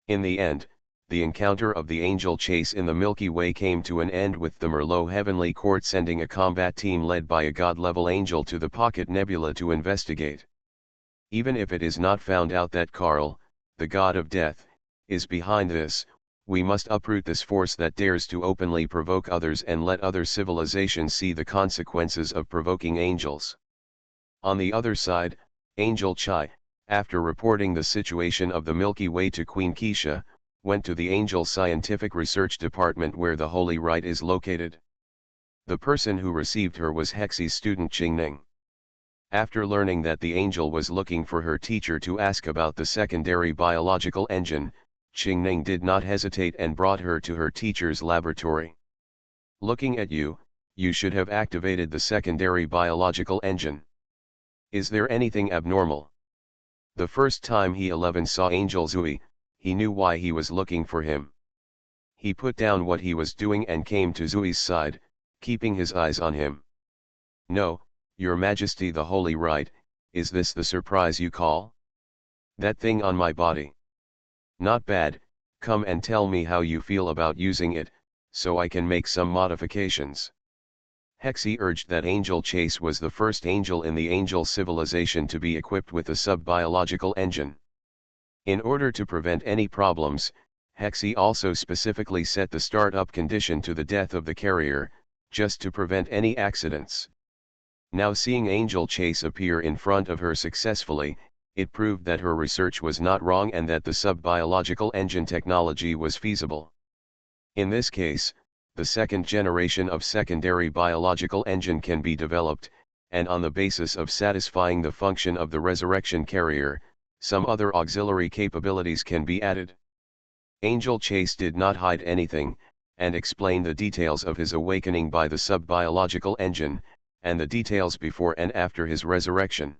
In the end, the encounter of the angel chase in the Milky Way came to an end with the Merlot Heavenly Court sending a combat team led by a god-level angel to the Pocket Nebula to investigate. Even if it is not found out that Karl, the god of death, is behind this, we must uproot this force that dares to openly provoke others and let other civilizations see the consequences of provoking angels. On the other side, Angel Chai, after reporting the situation of the Milky Way to Queen Keisha, went to the Angel Scientific Research Department where the Holy Rite is located. The person who received her was Hexi's student Qingning. After learning that the angel was looking for her teacher to ask about the secondary biological engine, Qingning did not hesitate and brought her to her teacher's laboratory. Looking at you, you should have activated the secondary biological engine. Is there anything abnormal? The first time he 11 saw Angel Zui, he knew why he was looking for him. He put down what he was doing and came to Zui's side, keeping his eyes on him. No, Your Majesty, the Holy Rite, is this the surprise you call? That thing on my body. Not bad, come and tell me how you feel about using it, so I can make some modifications. Hexie urged that Angel Chase was the first angel in the angel civilization to be equipped with a sub-biological engine. In order to prevent any problems, Hexie also specifically set the start-up condition to the death of the carrier, just to prevent any accidents. Now seeing Angel Chase appear in front of her successfully, it proved that her research was not wrong and that the sub-biological engine technology was feasible. In this case, the second generation of secondary biological engine can be developed, and on the basis of satisfying the function of the resurrection carrier, some other auxiliary capabilities can be added. Angel Chase did not hide anything, and explained the details of his awakening by the sub-biological engine, and the details before and after his resurrection.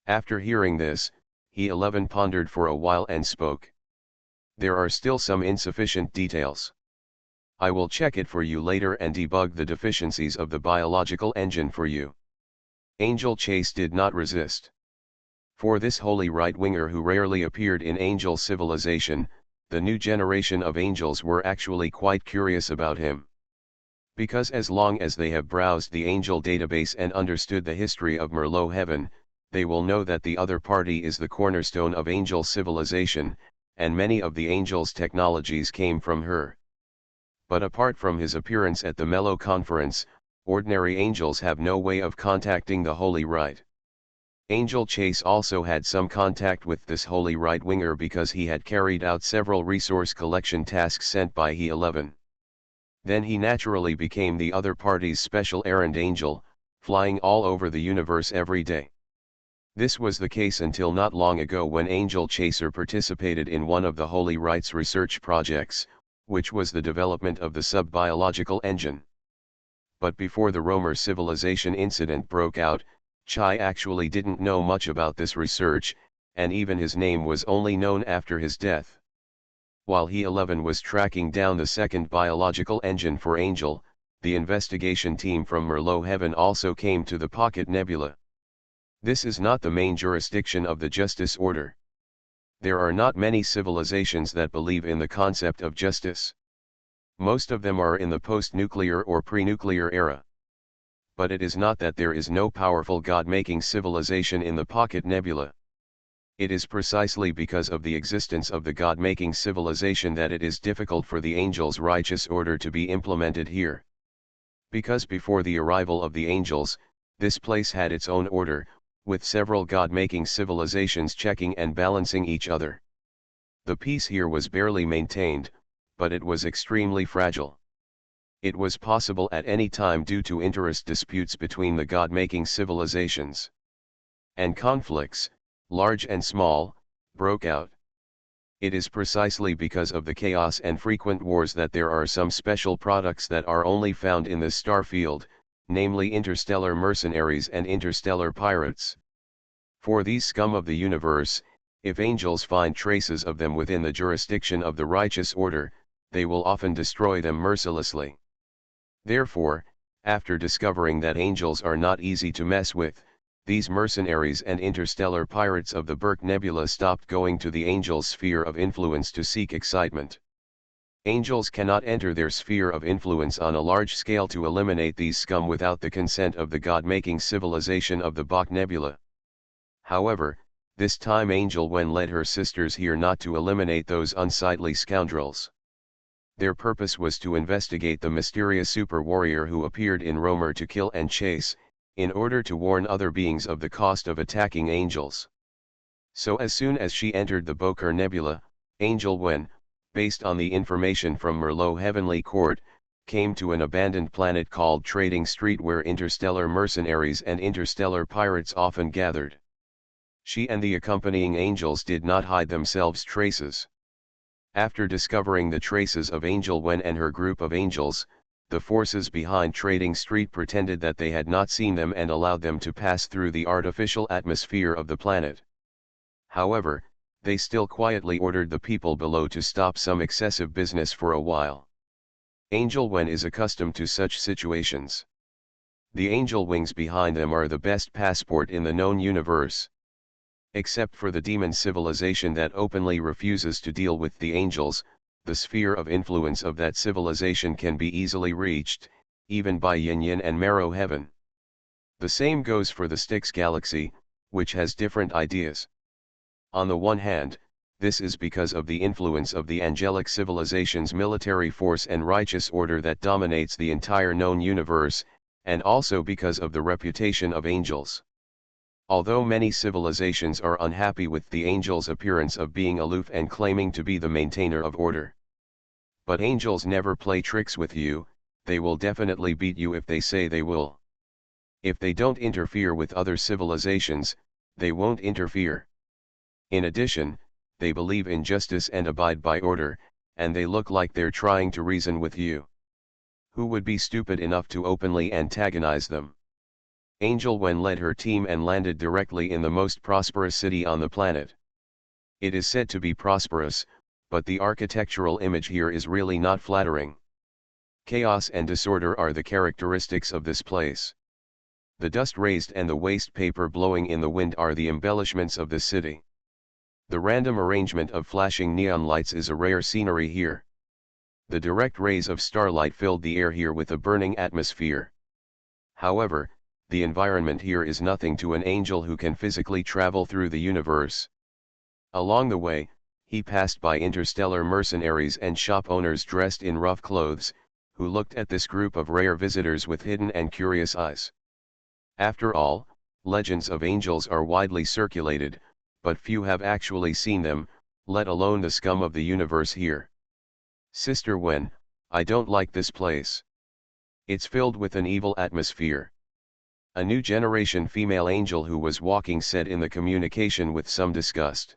After hearing this, He-11 pondered for a while and spoke. There are still some insufficient details. I will check it for you later and debug the deficiencies of the biological engine for you. Angel Chase did not resist. For this holy right-winger who rarely appeared in angel civilization, the new generation of angels were actually quite curious about him. Because as long as they have browsed the angel database and understood the history of Merlot Heaven, they will know that the other party is the cornerstone of angel civilization, and many of the angels' technologies came from her. But apart from his appearance at the Melo conference, ordinary angels have no way of contacting the Holy Right. Angel Chase also had some contact with this Holy Right-winger because he had carried out several resource collection tasks sent by He-11. Then he naturally became the other party's special errand angel, flying all over the universe every day. This was the case until not long ago when Angel Chaser participated in one of the Holy Right's research projects, which was the development of the sub-biological engine. But before the Romer civilization incident broke out, Chai actually didn't know much about this research, and even his name was only known after his death. While He-11 was tracking down the second biological engine for Angel, the investigation team from Merlot Heaven also came to the Pocket Nebula. This is not the main jurisdiction of the Justice Order. There are not many civilizations that believe in the concept of justice. Most of them are in the post-nuclear or pre-nuclear era. But it is not that there is no powerful God-making civilization in the Pocket Nebula. It is precisely because of the existence of the God-making civilization that it is difficult for the angels' righteous order to be implemented here. Because before the arrival of the angels, this place had its own order, with several God-making civilizations checking and balancing each other. The peace here was barely maintained, but it was extremely fragile. It was possible at any time due to interest disputes between the God-making civilizations. And conflicts, large and small, broke out. It is precisely because of the chaos and frequent wars that there are some special products that are only found in the star field, namely interstellar mercenaries and interstellar pirates. For these scum of the universe, if angels find traces of them within the jurisdiction of the righteous order, they will often destroy them mercilessly. Therefore, after discovering that angels are not easy to mess with, these mercenaries and interstellar pirates of the Burke Nebula stopped going to the angels' sphere of influence to seek excitement. Angels cannot enter their sphere of influence on a large scale to eliminate these scum without the consent of the God-making civilization of the Bach Nebula. However, this time Angel Wen led her sisters here not to eliminate those unsightly scoundrels. Their purpose was to investigate the mysterious super warrior who appeared in Romer to kill and chase, in order to warn other beings of the cost of attacking angels. So as soon as she entered the Boker Nebula, Angel Wen, based on the information from Merlot Heavenly Court, came to an abandoned planet called Trading Street where interstellar mercenaries and interstellar pirates often gathered. She and the accompanying angels did not hide themselves traces. After discovering the traces of Angel Wen and her group of angels, the forces behind Trading Street pretended that they had not seen them and allowed them to pass through the artificial atmosphere of the planet. However, they still quietly ordered the people below to stop some excessive business for a while. Angel Wen is accustomed to such situations. The angel wings behind them are the best passport in the known universe. Except for the demon civilization that openly refuses to deal with the angels, the sphere of influence of that civilization can be easily reached, even by Yin and Marrow Heaven. The same goes for the Styx galaxy, which has different ideas. On the one hand, this is because of the influence of the angelic civilization's military force and righteous order that dominates the entire known universe, and also because of the reputation of angels. Although many civilizations are unhappy with the angels' appearance of being aloof and claiming to be the maintainer of order. But angels never play tricks with you, they will definitely beat you if they say they will. If they don't interfere with other civilizations, they won't interfere. In addition, they believe in justice and abide by order, and they look like they're trying to reason with you. Who would be stupid enough to openly antagonize them? Angel Wen led her team and landed directly in the most prosperous city on the planet. It is said to be prosperous, but the architectural image here is really not flattering. Chaos and disorder are the characteristics of this place. The dust raised and the waste paper blowing in the wind are the embellishments of the city. The random arrangement of flashing neon lights is a rare scenery here. The direct rays of starlight filled the air here with a burning atmosphere. However, the environment here is nothing to an angel who can physically travel through the universe. Along the way, he passed by interstellar mercenaries and shop owners dressed in rough clothes, who looked at this group of rare visitors with hidden and curious eyes. After all, legends of angels are widely circulated, but few have actually seen them, let alone the scum of the universe here. Sister Wen, I don't like this place. It's filled with an evil atmosphere. A new generation female angel who was walking said in the communication with some disgust.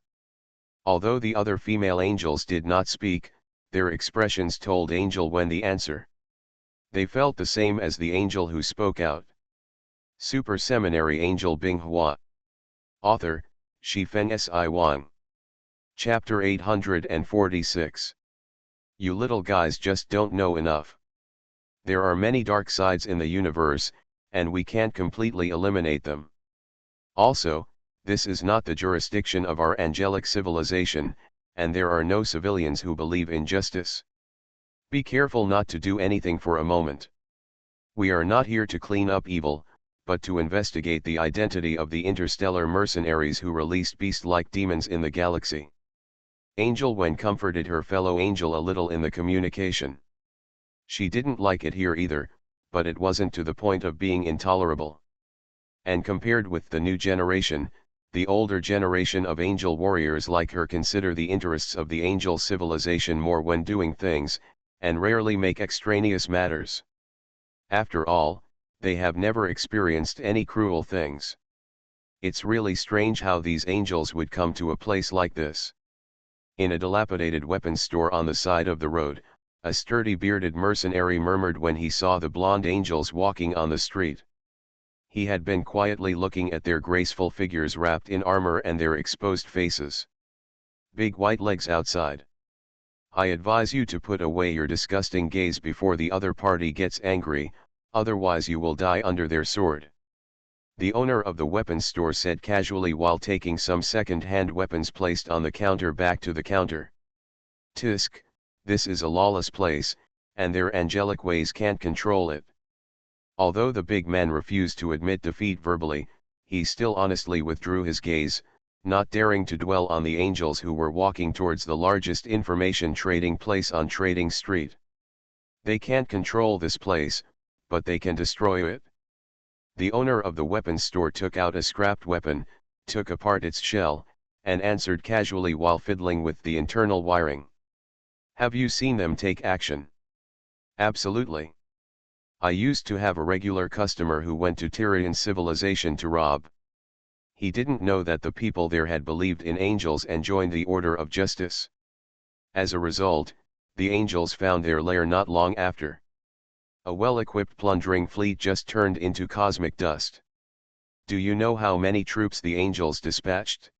Although the other female angels did not speak, their expressions told Angel Wen the answer. They felt the same as the angel who spoke out. Super Seminary Angel Binghua. Author, Shifeng Si Wang. Chapter 846. You little guys just don't know enough. There are many dark sides in the universe, and we can't completely eliminate them. Also, this is not the jurisdiction of our angelic civilization, and there are no civilians who believe in justice. Be careful not to do anything for a moment. We are not here to clean up evil, but to investigate the identity of the interstellar mercenaries who released beast-like demons in the galaxy. Angel Wen comforted her fellow angel a little in the communication. She didn't like it here either, but it wasn't to the point of being intolerable. And compared with the new generation, the older generation of angel warriors like her consider the interests of the angel civilization more when doing things, and rarely make extraneous matters. After all, they have never experienced any cruel things. It's really strange how these angels would come to a place like this. In a dilapidated weapons store on the side of the road, a sturdy bearded mercenary murmured when he saw the blonde angels walking on the street. He had been quietly looking at their graceful figures wrapped in armor and their exposed faces. Big white legs outside. I advise you to put away your disgusting gaze before the other party gets angry, otherwise you will die under their sword. The owner of the weapons store said casually while taking some second-hand weapons placed on the counter back to the counter. Tisk, this is a lawless place, and their angelic ways can't control it. Although the big man refused to admit defeat verbally, he still honestly withdrew his gaze, not daring to dwell on the angels who were walking towards the largest information trading place on Trading Street. They can't control this place, but they can destroy it. The owner of the weapons store took out a scrapped weapon, took apart its shell, and answered casually while fiddling with the internal wiring. Have you seen them take action? Absolutely. I used to have a regular customer who went to Tyrian civilization to rob. He didn't know that the people there had believed in angels and joined the Order of Justice. As a result, the angels found their lair not long after. A well-equipped plundering fleet just turned into cosmic dust. Do you know how many troops the angels dispatched?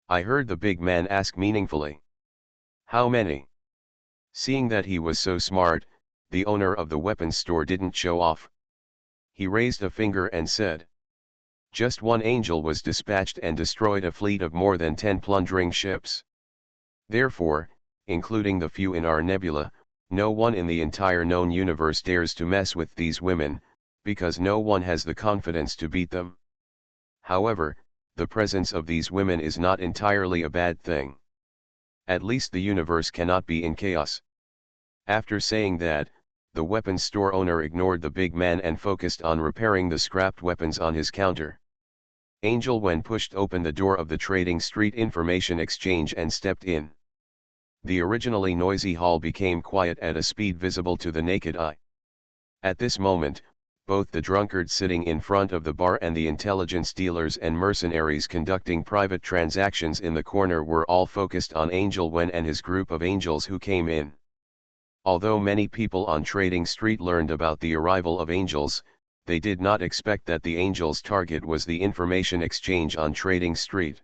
I heard the big man ask meaningfully. How many? Seeing that he was so smart, the owner of the weapons store didn't show off. He raised a finger and said. Just one angel was dispatched and destroyed a fleet of more than 10 plundering ships. Therefore, including the few in our nebula, No one in the entire known universe dares to mess with these women, because no one has the confidence to beat them. However, the presence of these women is not entirely a bad thing. At least the universe cannot be in chaos. After saying that, the weapons store owner ignored the big man and focused on repairing the scrapped weapons on his counter. Angel Wen pushed open the door of the Trading Street Information Exchange and stepped in. The originally noisy hall became quiet at a speed visible to the naked eye. At this moment, both the drunkards sitting in front of the bar and the intelligence dealers and mercenaries conducting private transactions in the corner were all focused on Angel Wen and his group of angels who came in. Although many people on Trading Street learned about the arrival of angels, they did not expect that the angels' target was the information exchange on Trading Street.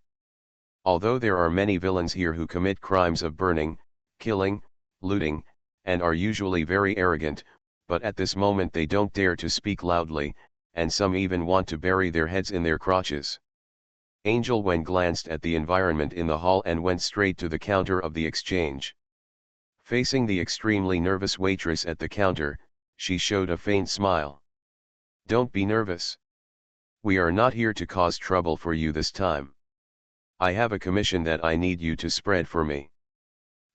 Although there are many villains here who commit crimes of burning, killing, looting, and are usually very arrogant, but at this moment they don't dare to speak loudly, and some even want to bury their heads in their crotches. Angel Wen glanced at the environment in the hall and went straight to the counter of the exchange. Facing the extremely nervous waitress at the counter, she showed a faint smile. "Don't be nervous. We are not here to cause trouble for you this time. I have a commission that I need you to spread for me.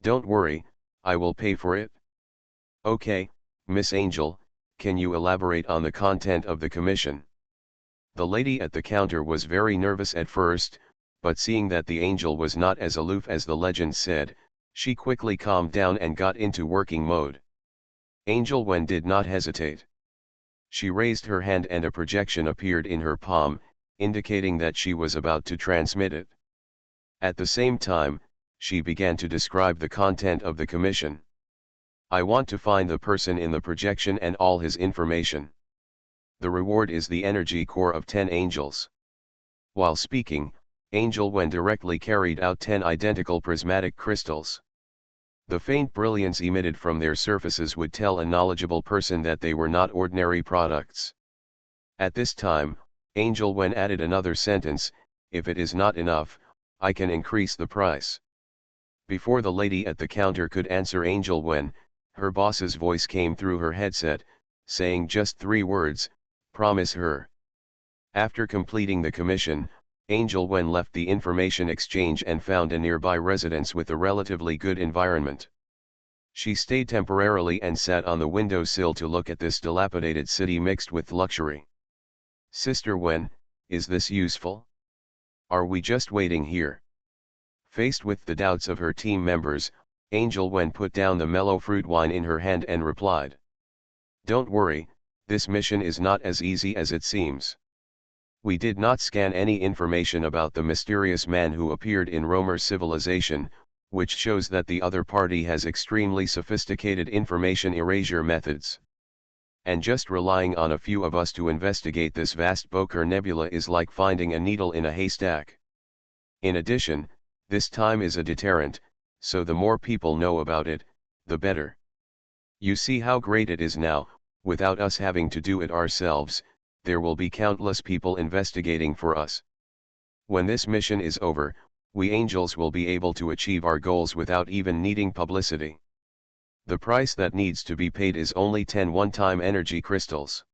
Don't worry, I will pay for it." "Okay, Miss Angel, can you elaborate on the content of the commission?" The lady at the counter was very nervous at first, but seeing that the angel was not as aloof as the legend said, she quickly calmed down and got into working mode. Angel Wen did not hesitate. She raised her hand and a projection appeared in her palm, indicating that she was about to transmit it. At the same time, she began to describe the content of the commission. "I want to find the person in the projection and all his information. The reward is the energy core of 10 angels." While speaking, Angel Wen directly carried out 10 identical prismatic crystals. The faint brilliance emitted from their surfaces would tell a knowledgeable person that they were not ordinary products. At this time, Angel Wen added another sentence, "If it is not enough, I can increase the price." Before the lady at the counter could answer Angel Wen, her boss's voice came through her headset, saying just 3 words, "Promise her." After completing the commission, Angel Wen left the information exchange and found a nearby residence with a relatively good environment. She stayed temporarily and sat on the windowsill to look at this dilapidated city mixed with luxury. "Sister Wen, is this useful? Are we just waiting here?" Faced with the doubts of her team members, Angel Wen put down the mellow fruit wine in her hand and replied, "Don't worry, this mission is not as easy as it seems. We did not scan any information about the mysterious man who appeared in Romer civilization, which shows that the other party has extremely sophisticated information erasure methods. And just relying on a few of us to investigate this vast Boker Nebula is like finding a needle in a haystack. In addition, this time is a deterrent, so the more people know about it, the better. You see how great it is now, without us having to do it ourselves, there will be countless people investigating for us. When this mission is over, we angels will be able to achieve our goals without even needing publicity. The price that needs to be paid is only 10 one-time energy crystals."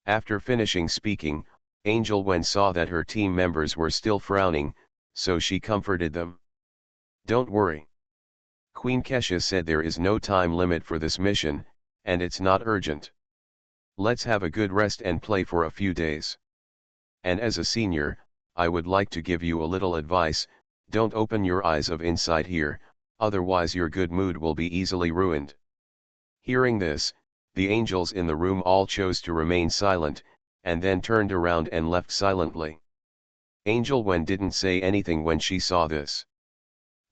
After finishing speaking, Angel Wen saw that her team members were still frowning, so she comforted them. "Don't worry. Queen Kesha said there is no time limit for this mission, and it's not urgent. Let's have a good rest and play for a few days. And as a senior, I would like to give you a little advice, don't open your eyes of insight here, otherwise your good mood will be easily ruined." Hearing this, the angels in the room all chose to remain silent, and then turned around and left silently. Angel Wen didn't say anything when she saw this.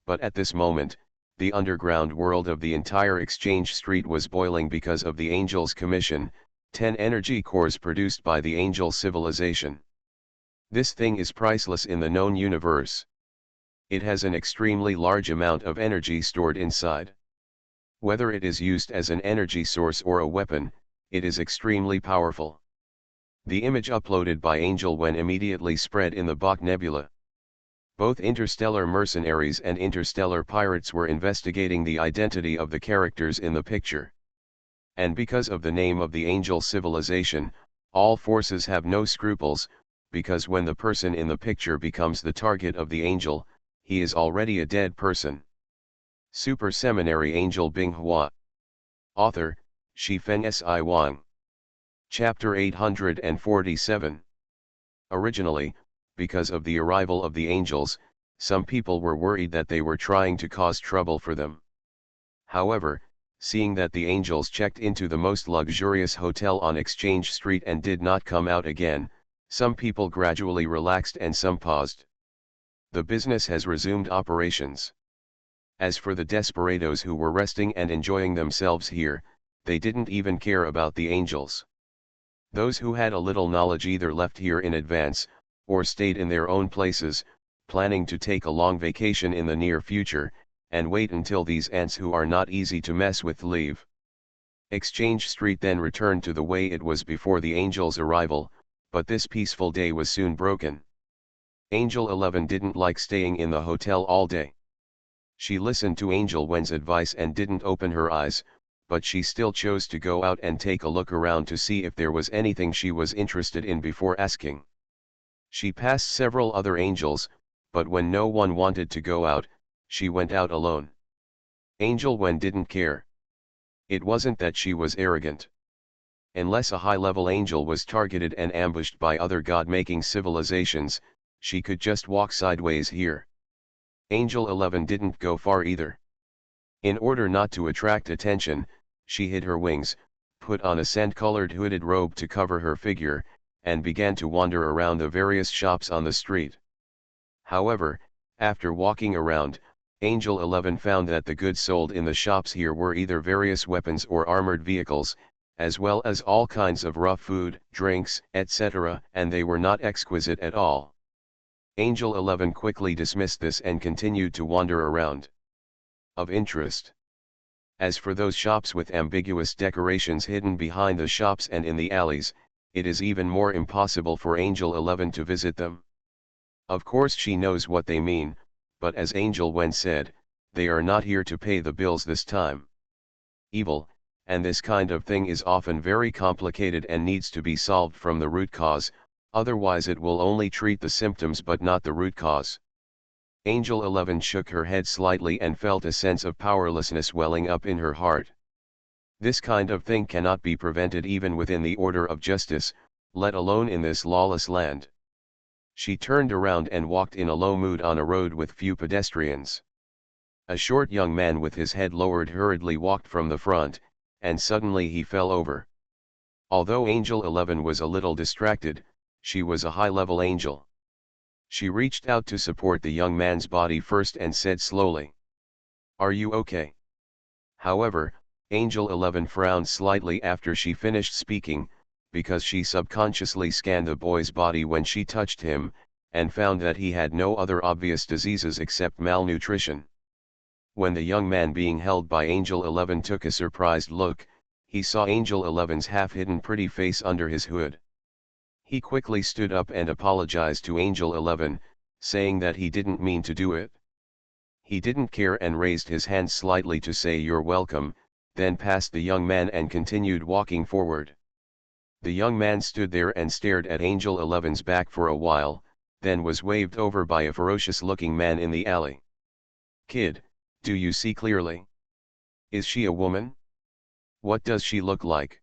But at this moment, the underground world of the entire exchange street was boiling because of the angels' commission, 10 energy cores produced by the angel civilization. This thing is priceless in the known universe. It has an extremely large amount of energy stored inside. Whether it is used as an energy source or a weapon, it is extremely powerful. The image uploaded by Angel Wen immediately spread in the Bok Nebula. Both interstellar mercenaries and interstellar pirates were investigating the identity of the characters in the picture. And because of the name of the angel civilization, all forces have no scruples, because when the person in the picture becomes the target of the angel, he is already a dead person. Super Seminary Angel Binghua. Author, Shifeng Si Wang. Chapter 847. Originally, because of the arrival of the angels, some people were worried that they were trying to cause trouble for them. However, seeing that the angels checked into the most luxurious hotel on Exchange Street and did not come out again, some people gradually relaxed and some paused. The business has resumed operations. As for the desperados who were resting and enjoying themselves here, they didn't even care about the angels. Those who had a little knowledge either left here in advance, or stayed in their own places, planning to take a long vacation in the near future, and wait until these ants who are not easy to mess with leave. Exchange Street then returned to the way it was before the angels' arrival, but this peaceful day was soon broken. Angel 11 didn't like staying in the hotel all day. She listened to Angel Wen's advice and didn't open her eyes, but she still chose to go out and take a look around to see if there was anything she was interested in before asking. She passed several other angels, but when no one wanted to go out, she went out alone. Angel Wen didn't care. It wasn't that she was arrogant. Unless a high-level angel was targeted and ambushed by other god-making civilizations, she could just walk sideways here. Angel 11 didn't go far either. In order not to attract attention, she hid her wings, put on a sand-colored hooded robe to cover her figure, and began to wander around the various shops on the street. However, after walking around, Angel 11 found that the goods sold in the shops here were either various weapons or armored vehicles, as well as all kinds of rough food, drinks, etc., and they were not exquisite at all. Angel 11 quickly dismissed this and continued to wander around. Of interest. As for those shops with ambiguous decorations hidden behind the shops and in the alleys, it is even more impossible for Angel 11 to visit them. Of course she knows what they mean, but as Angel Wen said, they are not here to pay the bills this time. Evil, and this kind of thing is often very complicated and needs to be solved from the root cause, otherwise it will only treat the symptoms but not the root cause. Angel 11 shook her head slightly and felt a sense of powerlessness welling up in her heart. This kind of thing cannot be prevented even within the order of justice, let alone in this lawless land. She turned around and walked in a low mood on a road with few pedestrians. A short young man with his head lowered hurriedly walked from the front, and suddenly he fell over. Although Angel 11 was a little distracted, she was a high-level angel. She reached out to support the young man's body first and said slowly, "Are you okay?" However, Angel 11 frowned slightly after she finished speaking, because she subconsciously scanned the boy's body when she touched him, and found that he had no other obvious diseases except malnutrition. When the young man being held by Angel 11 took a surprised look, he saw Angel 11's half-hidden pretty face under his hood. He quickly stood up and apologized to Angel 11, saying that he didn't mean to do it. He didn't care and raised his hand slightly to say "You're welcome," then passed the young man and continued walking forward. The young man stood there and stared at Angel 11's back for a while, then was waved over by a ferocious-looking man in the alley. "Kid, do you see clearly? Is she a woman? What does she look like?"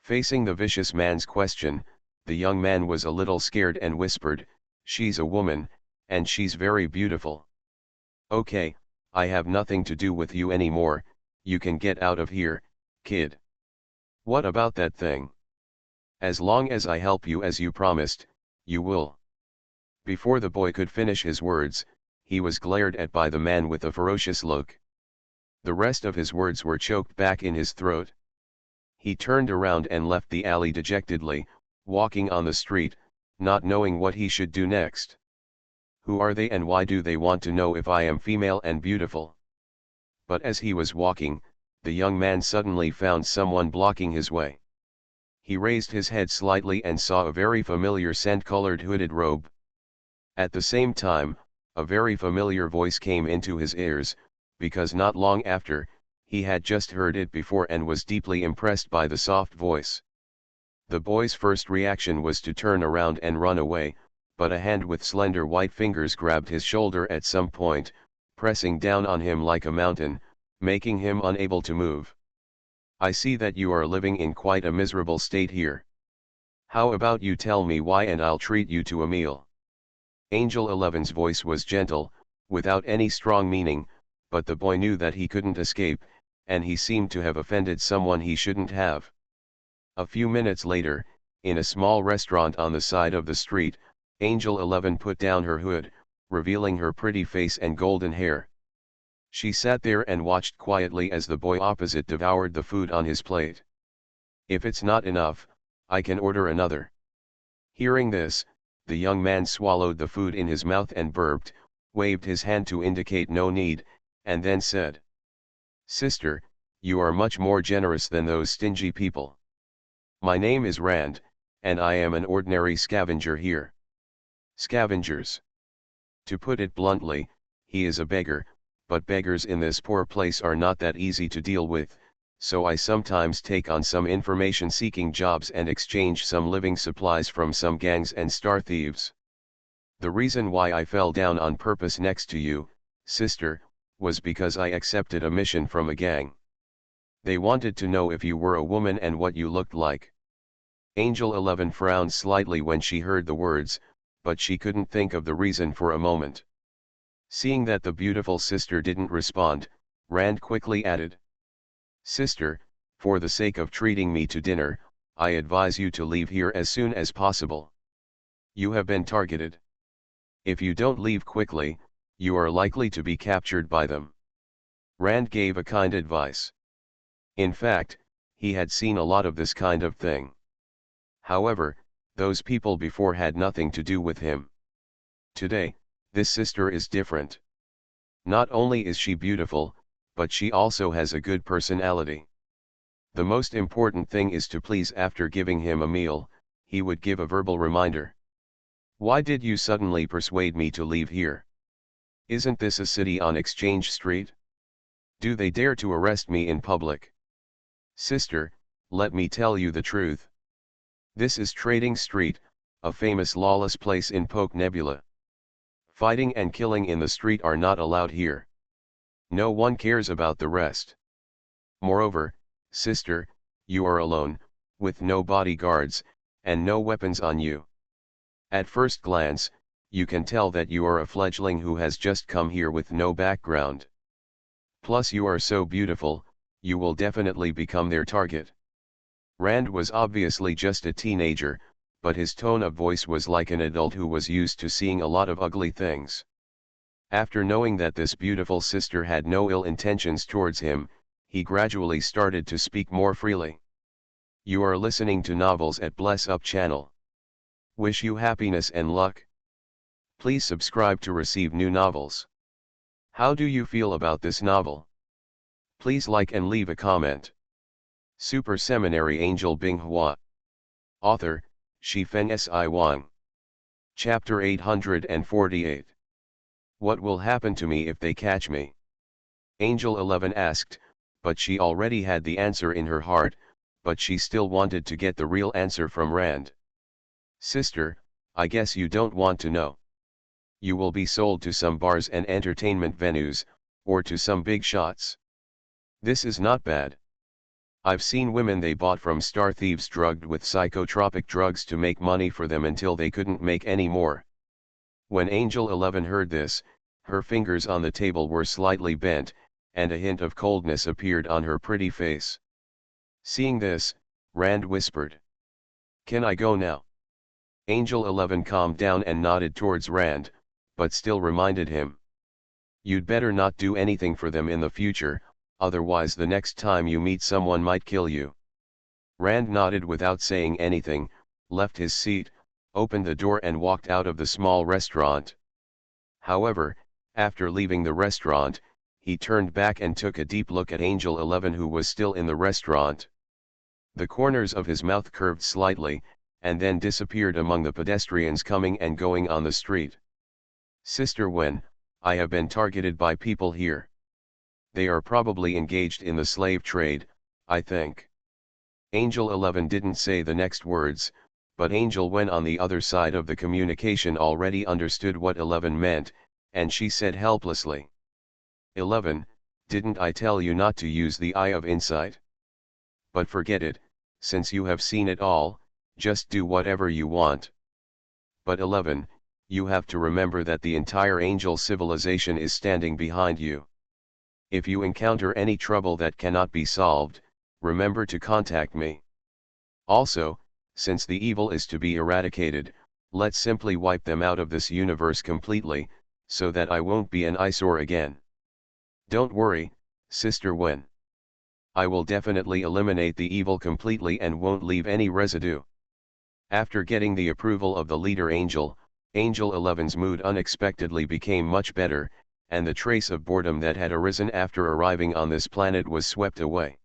Facing the vicious man's question, the young man was a little scared and whispered, "She's a woman, and she's very beautiful." "Okay, I have nothing to do with you anymore, you can get out of here, kid." "What about that thing?" "As long as I help you as you promised, you will." Before the boy could finish his words, he was glared at by the man with a ferocious look. The rest of his words were choked back in his throat. He turned around and left the alley dejectedly, walking on the street, not knowing what he should do next. Who are they and why do they want to know if I am female and beautiful? But as he was walking, the young man suddenly found someone blocking his way. He raised his head slightly and saw a very familiar sand-colored hooded robe. At the same time, A very familiar voice came into his ears, because not long after, he had just heard it before and was deeply impressed by the soft voice. The boy's first reaction was to turn around and run away, but a hand with slender white fingers grabbed his shoulder at some point, pressing down on him like a mountain, making him unable to move. "I see that you are living in quite a miserable state here. How about you tell me why and I'll treat you to a meal." Angel 11's voice was gentle, without any strong meaning, but the boy knew that he couldn't escape, and he seemed to have offended someone he shouldn't have. A few minutes later, in a small restaurant on the side of the street, Angel 11 put down her hood, revealing her pretty face and golden hair. She sat there and watched quietly as the boy opposite devoured the food on his plate. "If it's not enough, I can order another." Hearing this, the young man swallowed the food in his mouth and burped, waved his hand to indicate no need, and then said, "Sister, you are much more generous than those stingy people. My name is Rand, and I am an ordinary scavenger here." Scavengers. To put it bluntly, he is a beggar, but beggars in this poor place are not that easy to deal with, so I sometimes take on some information-seeking jobs and exchange some living supplies from some gangs and star thieves. The reason why I fell down on purpose next to you, sister, was because I accepted a mission from a gang. They wanted to know if you were a woman and what you looked like. Angel 11 frowned slightly when she heard the words, but she couldn't think of the reason for a moment. Seeing that the beautiful sister didn't respond, Rand quickly added, "Sister, for the sake of treating me to dinner, I advise you to leave here as soon as possible. You have been targeted. If you don't leave quickly, you are likely to be captured by them." Rand gave a kind advice. In fact, he had seen a lot of this kind of thing. However, those people before had nothing to do with him. Today, this sister is different. Not only is she beautiful, but she also has a good personality. The most important thing is to please. After giving him a meal, he would give a verbal reminder. "Why did you suddenly persuade me to leave here? Isn't this a city on Exchange Street? Do they dare to arrest me in public? Sister, let me tell you the truth. This is Trading Street, a famous lawless place in Poke Nebula. Fighting and killing in the street are not allowed here. No one cares about the rest. Moreover, sister, you are alone, with no bodyguards, and no weapons on you. At first glance, you can tell that you are a fledgling who has just come here with no background. Plus you are so beautiful, you will definitely become their target." Rand was obviously just a teenager, but his tone of voice was like an adult who was used to seeing a lot of ugly things. After knowing that this beautiful sister had no ill intentions towards him, he gradually started to speak more freely. "You are listening to Novels at Bless Up channel. Wish you happiness and luck. Please subscribe to receive new novels. How do you feel about this novel? Please like and leave a comment." Super Seminary Angel Binghua. Author, Shifeng Si Wang. Chapter 848. What will happen to me if they catch me? Angel 11 asked, but she already had the answer in her heart, but she still wanted to get the real answer from Rand. "Sister, I guess you don't want to know. You will be sold to some bars and entertainment venues, or to some big shots. This is not bad. I've seen women they bought from star thieves drugged with psychotropic drugs to make money for them until they couldn't make any more." When Angel 11 heard this, her fingers on the table were slightly bent, and a hint of coldness appeared on her pretty face. Seeing this, Rand whispered, "Can I go now?" Angel 11 calmed down and nodded towards Rand, but still reminded him, "You'd better not do anything for them in the future, otherwise the next time you meet someone might kill you." Rand nodded without saying anything, left his seat, opened the door and walked out of the small restaurant. However, after leaving the restaurant, he turned back and took a deep look at Angel 11 who was still in the restaurant. The corners of his mouth curved slightly, and then disappeared among the pedestrians coming and going on the street. Sister Wen, I have been targeted by people here. They are probably engaged in the slave trade, I think. Angel 11 didn't say the next words, but Angel Wen on the other side of the communication already understood what 11 meant, and she said helplessly. 11, didn't I tell you not to use the eye of insight? But forget it, since you have seen it all, just do whatever you want. But 11, you have to remember that the entire angel civilization is standing behind you. If you encounter any trouble that cannot be solved, remember to contact me. Also, since the evil is to be eradicated, let's simply wipe them out of this universe completely, so that I won't be an eyesore again. Don't worry, Sister Wen. I will definitely eliminate the evil completely and won't leave any residue. After getting the approval of the leader angel, Angel 11's mood unexpectedly became much better, and the trace of boredom that had arisen after arriving on this planet was swept away.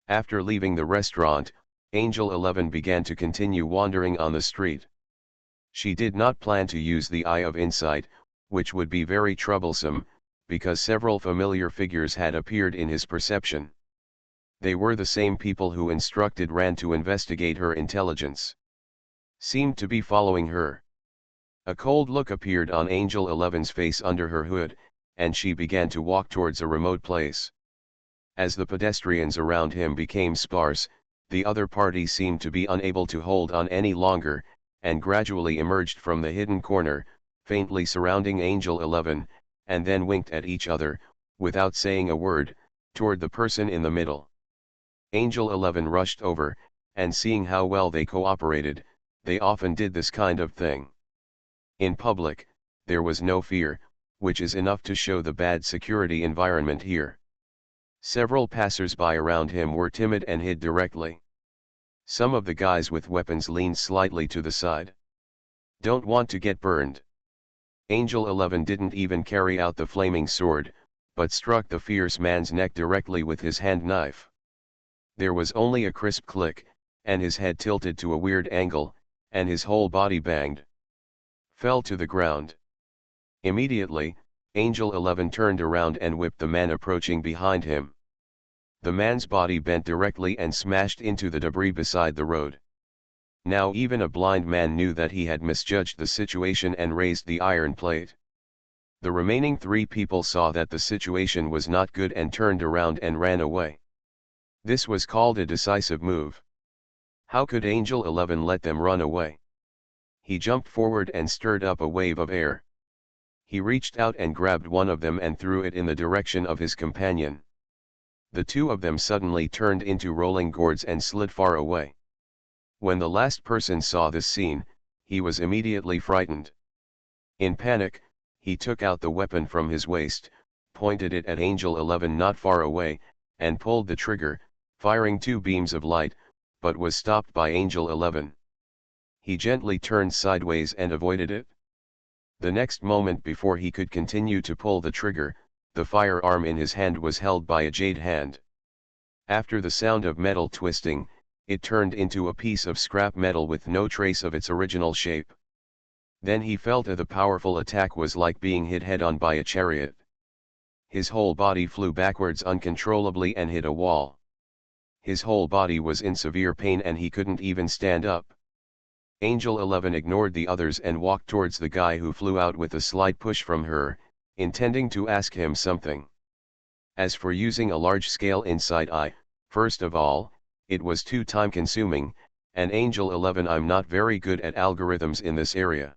After leaving the restaurant, Angel 11 began to continue wandering on the street. She did not plan to use the Eye of Insight, which would be very troublesome, because several familiar figures had appeared in his perception. They were the same people who instructed Rand to investigate her intelligence. Seemed to be following her. A cold look appeared on Angel 11's face under her hood, and she began to walk towards a remote place. As the pedestrians around him became sparse, the other party seemed to be unable to hold on any longer, and gradually emerged from the hidden corner, faintly surrounding Angel 11, and then winked at each other, without saying a word, toward the person in the middle. Angel 11 rushed over, and seeing how well they cooperated, they often did this kind of thing. In public, there was no fear, which is enough to show the bad security environment here. Several passers-by around him were timid and hid directly. Some of the guys with weapons leaned slightly to the side. Don't want to get burned. Angel 11 didn't even carry out the flaming sword, but struck the fierce man's neck directly with his hand knife. There was only a crisp click, and his head tilted to a weird angle, and his whole body banged. Fell to the ground. Immediately, Angel 11 turned around and whipped the man approaching behind him. The man's body bent directly and smashed into the debris beside the road. Now even a blind man knew that he had misjudged the situation and raised the iron plate. The remaining 3 people saw that the situation was not good and turned around and ran away. This was called a decisive move. How could Angel 11 let them run away? He jumped forward and stirred up a wave of air. He reached out and grabbed one of them and threw it in the direction of his companion. The 2 of them suddenly turned into rolling gourds and slid far away. When the last person saw this scene, he was immediately frightened. In panic, he took out the weapon from his waist, pointed it at Angel 11 not far away, and pulled the trigger, firing 2 beams of light, but was stopped by Angel 11. He gently turned sideways and avoided it. The next moment before he could continue to pull the trigger, the firearm in his hand was held by a jade hand. After the sound of metal twisting, it turned into a piece of scrap metal with no trace of its original shape. Then he felt that the powerful attack was like being hit head-on by a chariot. His whole body flew backwards uncontrollably and hit a wall. His whole body was in severe pain and he couldn't even stand up. Angel 11 ignored the others and walked towards the guy who flew out with a slight push from her, intending to ask him something. As for using a large-scale insight eye, first of all, it was too time-consuming, and Angel 11 I'm not very good at algorithms in this area.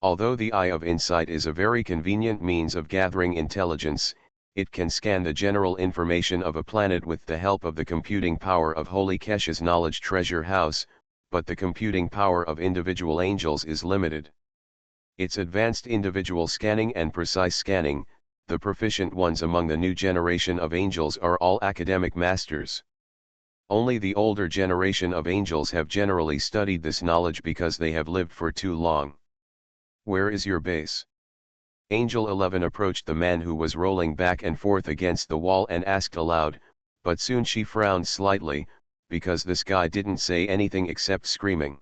Although the Eye of Insight is a very convenient means of gathering intelligence, it can scan the general information of a planet with the help of the computing power of Holy Kesha's knowledge treasure house, but the computing power of individual angels is limited. Its advanced individual scanning and precise scanning, the proficient ones among the new generation of angels are all academic masters. Only the older generation of angels have generally studied this knowledge because they have lived for too long. Where is your base? Angel 11 approached the man who was rolling back and forth against the wall and asked aloud, but soon she frowned slightly, because this guy didn't say anything except screaming.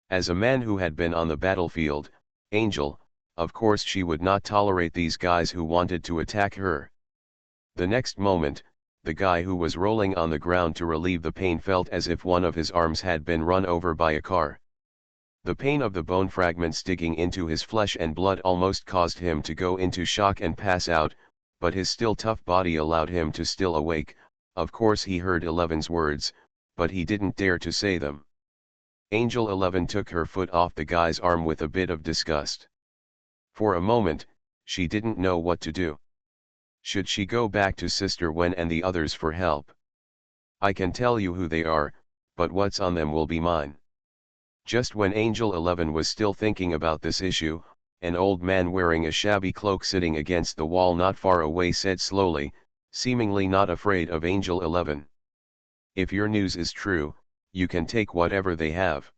As a man who had been on the battlefield, Angel of course she would not tolerate these guys who wanted to attack her. The next moment, the guy who was rolling on the ground to relieve the pain felt as if one of his arms had been run over by a car. The pain of the bone fragments digging into his flesh and blood almost caused him to go into shock and pass out, but his still tough body allowed him to still awake. Of course he heard Eleven's words, but he didn't dare to say them. Angel 11 took her foot off the guy's arm with a bit of disgust. For a moment, she didn't know what to do. Should she go back to Sister Wen and the others for help? I can tell you who they are, but what's on them will be mine. Just when Angel 11 was still thinking about this issue, an old man wearing a shabby cloak sitting against the wall not far away said slowly, seemingly not afraid of Angel 11. If your news is true, you can take whatever they have.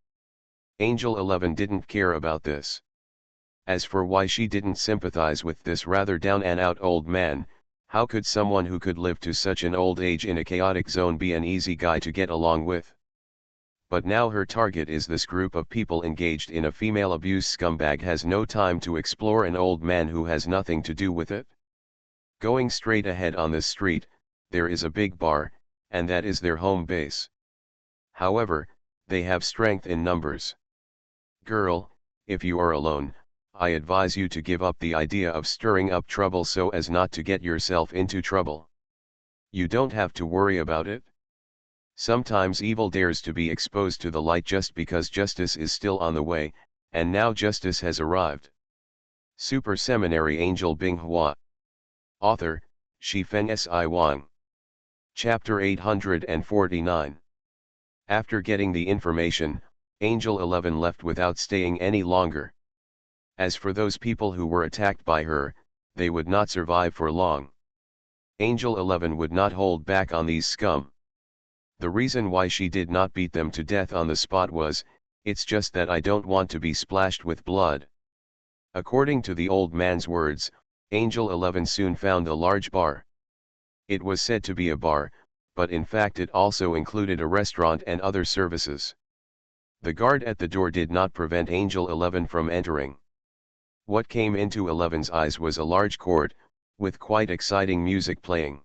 Angel 11 didn't care about this. As for why she didn't sympathize with this rather down and out old man, how could someone who could live to such an old age in a chaotic zone be an easy guy to get along with? But now her target is this group of people engaged in a female abuse. Scumbag has no time to explore an old man who has nothing to do with it. Going straight ahead on this street, there is a big bar, and that is their home base. However, they have strength in numbers. Girl, if you are alone, I advise you to give up the idea of stirring up trouble so as not to get yourself into trouble. You don't have to worry about it. Sometimes evil dares to be exposed to the light just because justice is still on the way, and now justice has arrived. Super Seminary Angel Binghua. Author, Shifeng Si Wang. Chapter 849. After getting the information, Angel 11 left without staying any longer. As for those people who were attacked by her, they would not survive for long. Angel 11 would not hold back on these scum. The reason why she did not beat them to death on the spot was, it's just that I don't want to be splashed with blood. According to the old man's words, Angel 11 soon found a large bar. It was said to be a bar, but in fact it also included a restaurant and other services. The guard at the door did not prevent Angel 11 from entering. What came into 11's eyes was a large court, with quite exciting music playing.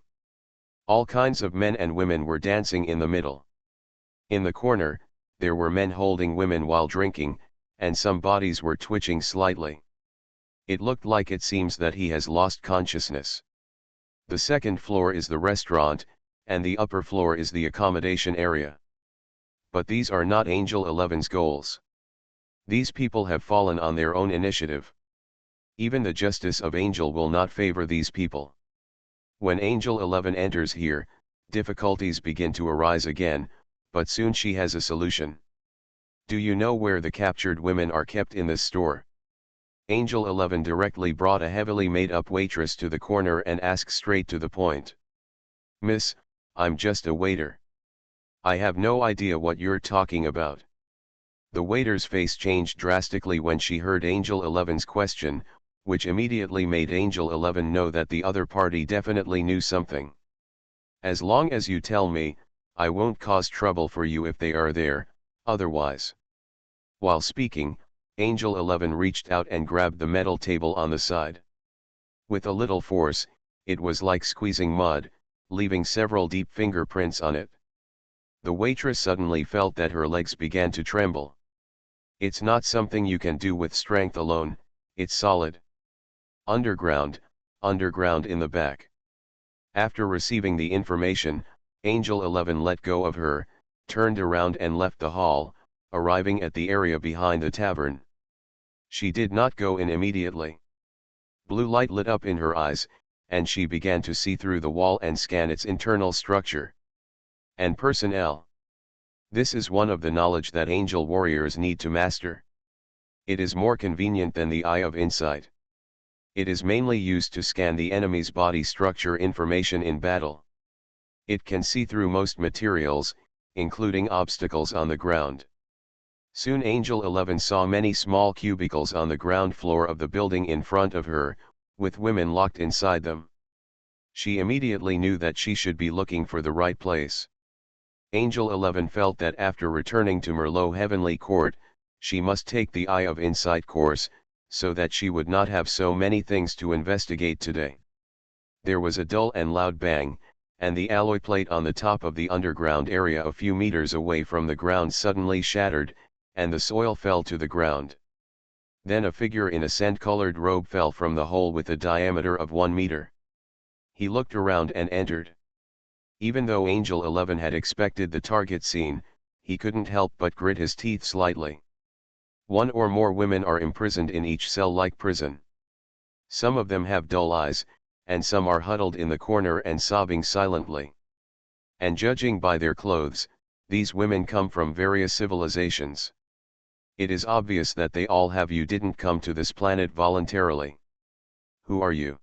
All kinds of men and women were dancing in the middle. In the corner, there were men holding women while drinking, and some bodies were twitching slightly. It looked like it seems that he has lost consciousness. The second floor is the restaurant, and the upper floor is the accommodation area. But these are not Angel 11's goals. These people have fallen on their own initiative. Even the justice of Angel will not favor these people. When Angel 11 enters here, difficulties begin to arise again, but soon she has a solution. Do you know where the captured women are kept in this store? Angel 11 directly brought a heavily made-up waitress to the corner and asked straight to the point. Miss, I'm just a waiter. I have no idea what you're talking about. The waiter's face changed drastically when she heard Angel 11's question, which immediately made Angel 11 know that the other party definitely knew something. As long as you tell me, I won't cause trouble for you if they are there, otherwise. While speaking, Angel 11 reached out and grabbed the metal table on the side. With a little force, it was like squeezing mud, leaving several deep fingerprints on it. The waitress suddenly felt that her legs began to tremble. It's not something you can do with strength alone, it's solid. Underground in the back. After receiving the information, Angel 11 let go of her, turned around and left the hall, arriving at the area behind the tavern. She did not go in immediately. Blue light lit up in her eyes, and she began to see through the wall and scan its internal structure. And personnel. This is one of the knowledge that angel warriors need to master. It is more convenient than the Eye of Insight. It is mainly used to scan the enemy's body structure information in battle. It can see through most materials, including obstacles on the ground. Soon Angel 11 saw many small cubicles on the ground floor of the building in front of her, with women locked inside them. She immediately knew that she should be looking for the right place. Angel 11 felt that after returning to Merlot Heavenly Court, she must take the Eye of Insight course, so that she would not have so many things to investigate today. There was a dull and loud bang, and the alloy plate on the top of the underground area a few meters away from the ground suddenly shattered, and the soil fell to the ground. Then a figure in a sand-colored robe fell from the hole with a diameter of 1 meter. He looked around and entered. Even though Angel 11 had expected the target scene, he couldn't help but grit his teeth slightly. One or more women are imprisoned in each cell-like prison. Some of them have dull eyes, and some are huddled in the corner and sobbing silently. And judging by their clothes, these women come from various civilizations. It is obvious that they all have you didn't come to this planet voluntarily. Who are you?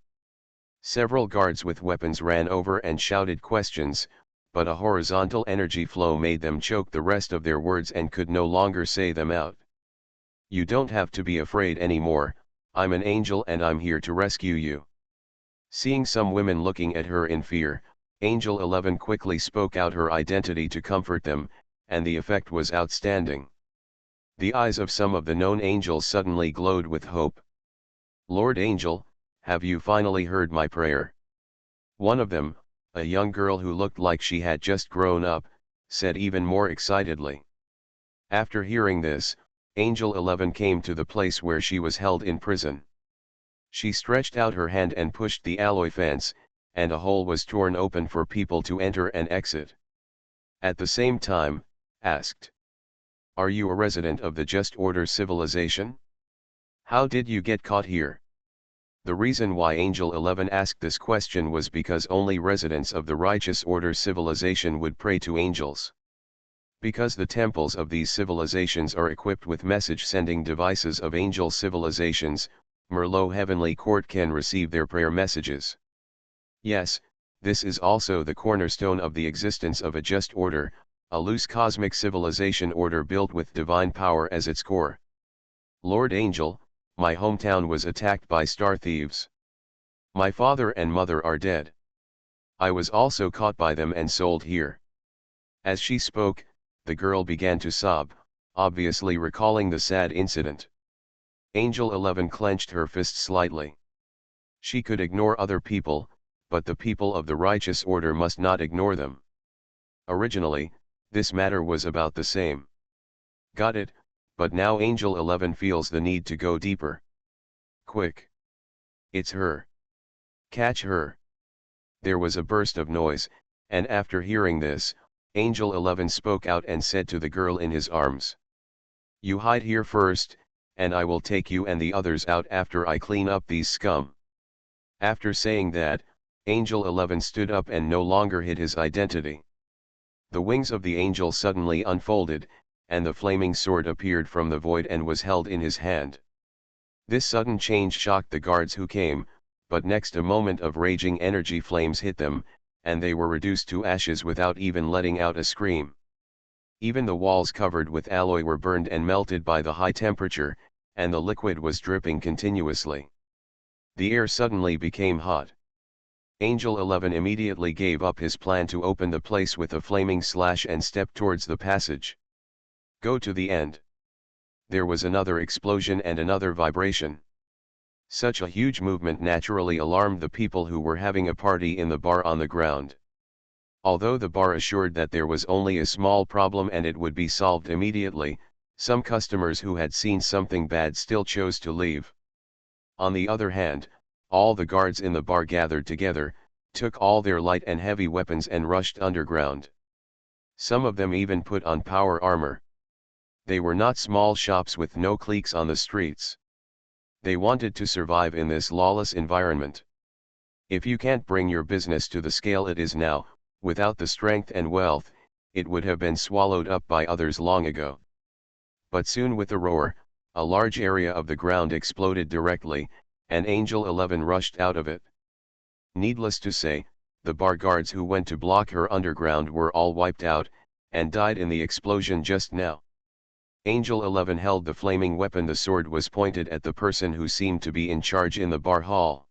Several guards with weapons ran over and shouted questions, but a horizontal energy flow made them choke the rest of their words and could no longer say them out. You don't have to be afraid anymore, I'm an angel and I'm here to rescue you. Seeing some women looking at her in fear, Angel 11 quickly spoke out her identity to comfort them, and the effect was outstanding. The eyes of some of the known angels suddenly glowed with hope. Lord Angel, have you finally heard my prayer? One of them, a young girl who looked like she had just grown up, said even more excitedly. After hearing this, Angel 11 came to the place where she was held in prison. She stretched out her hand and pushed the alloy fence, and a hole was torn open for people to enter and exit. At the same time, asked, "Are you a resident of the Just Order civilization? How did you get caught here?" The reason why Angel 11 asked this question was because only residents of the Righteous Order civilization would pray to angels. Because the temples of these civilizations are equipped with message-sending devices of angel civilizations, Merlot Heavenly Court can receive their prayer messages. Yes, this is also the cornerstone of the existence of a Just Order, a loose cosmic civilization order built with divine power as its core. Lord Angel, my hometown was attacked by star thieves. My father and mother are dead. I was also caught by them and sold here. As she spoke, the girl began to sob, obviously recalling the sad incident. Angel 11 clenched her fist slightly. She could ignore other people, but the people of the Righteous Order must not ignore them. Originally, this matter was about the same. Got it, but now Angel 11 feels the need to go deeper. Quick! It's her. Catch her! There was a burst of noise, and after hearing this, Angel 11 spoke out and said to the girl in his arms, "You hide here first, and I will take you and the others out after I clean up these scum." After saying that, Angel 11 stood up and no longer hid his identity. The wings of the angel suddenly unfolded, and the flaming sword appeared from the void and was held in his hand. This sudden change shocked the guards who came, but next a moment of raging energy flames hit them, and they were reduced to ashes without even letting out a scream. Even the walls covered with alloy were burned and melted by the high temperature, and the liquid was dripping continuously. The air suddenly became hot. Angel 11 immediately gave up his plan to open the place with a flaming slash and stepped towards the passage. Go to the end. There was another explosion and another vibration. Such a huge movement naturally alarmed the people who were having a party in the bar on the ground. Although the bar assured that there was only a small problem and it would be solved immediately, some customers who had seen something bad still chose to leave. On the other hand, all the guards in the bar gathered together, took all their light and heavy weapons and rushed underground. Some of them even put on power armor. They were not small shops with no cliques on the streets. They wanted to survive in this lawless environment. If you can't bring your business to the scale it is now, without the strength and wealth, it would have been swallowed up by others long ago. But soon with a roar, a large area of the ground exploded directly, and Angel 11 rushed out of it. Needless to say, the bar guards who went to block her underground were all wiped out, and died in the explosion just now. Angel 11 held the flaming weapon. The sword was pointed at the person who seemed to be in charge in the bar hall.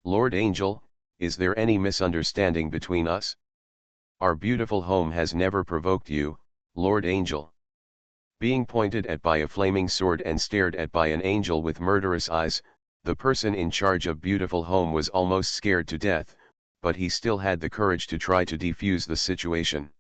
"Lord Angel, is there any misunderstanding between us? Our beautiful home has never provoked you, Lord Angel." Being pointed at by a flaming sword and stared at by an angel with murderous eyes, the person in charge of Beautiful Home was almost scared to death, but he still had the courage to try to defuse the situation.